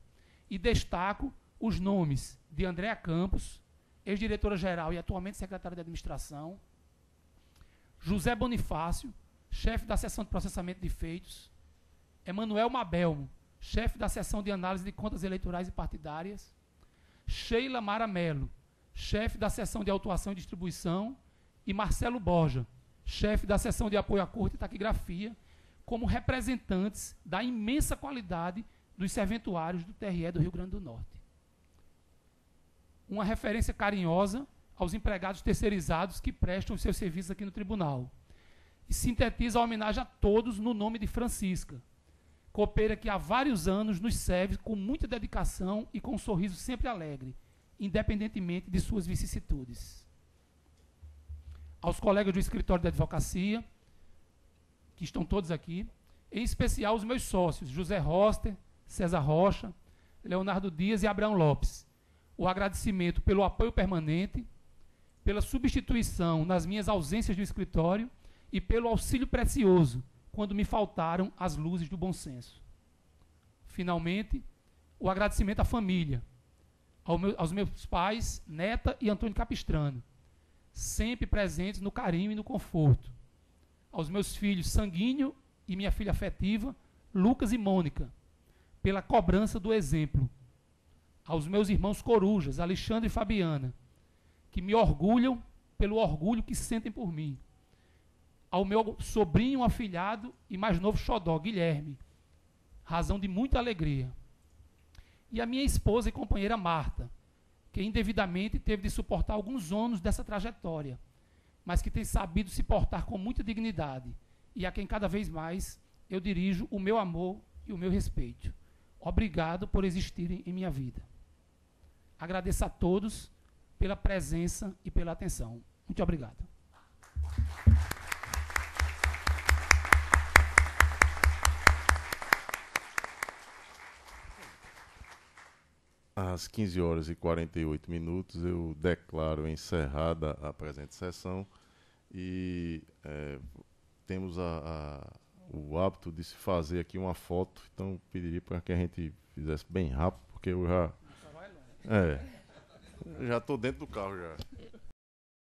E destaco os nomes de Andréa Campos, ex-diretora-geral e atualmente secretária de administração, José Bonifácio, chefe da seção de processamento de feitos, Emanuel Mabelmo, chefe da seção de análise de contas eleitorais e partidárias, Sheila Mara Mello, chefe da seção de autuação e distribuição, e Marcelo Borja, chefe da seção de apoio à corte e taquigrafia, como representantes da imensa qualidade dos serventuários do TRE do Rio Grande do Norte. Uma referência carinhosa aos empregados terceirizados que prestam os seus serviços aqui no tribunal. E sintetiza a homenagem a todos no nome de Francisca, copeira que há vários anos nos serve com muita dedicação e com um sorriso sempre alegre, independentemente de suas vicissitudes. Aos colegas do escritório de advocacia, que estão todos aqui, em especial os meus sócios, José Roster, César Rocha, Leonardo Dias e Abraão Lopes. O agradecimento pelo apoio permanente, pela substituição nas minhas ausências do escritório e pelo auxílio precioso quando me faltaram as luzes do bom senso. Finalmente, o agradecimento à família, aos meus pais, Neta e Antônio Capistrano, sempre presentes no carinho e no conforto. Aos meus filhos Sanguíneo e minha filha afetiva, Lucas e Mônica, pela cobrança do exemplo. Aos meus irmãos corujas, Alexandre e Fabiana, que me orgulham pelo orgulho que sentem por mim. Ao meu sobrinho afilhado e mais novo xodó, Guilherme, razão de muita alegria. E a minha esposa e companheira Marta, que indevidamente teve de suportar alguns ônus dessa trajetória, mas que tem sabido se portar com muita dignidade, e a quem cada vez mais eu dirijo o meu amor e o meu respeito. Obrigado por existirem em minha vida. Agradeço a todos pela presença e pela atenção. Muito obrigado. Às 15h48, eu declaro encerrada a presente sessão e temos o hábito de se fazer aqui uma foto, então pediria para que a gente fizesse bem rápido, porque eu já... já estou dentro do carro já.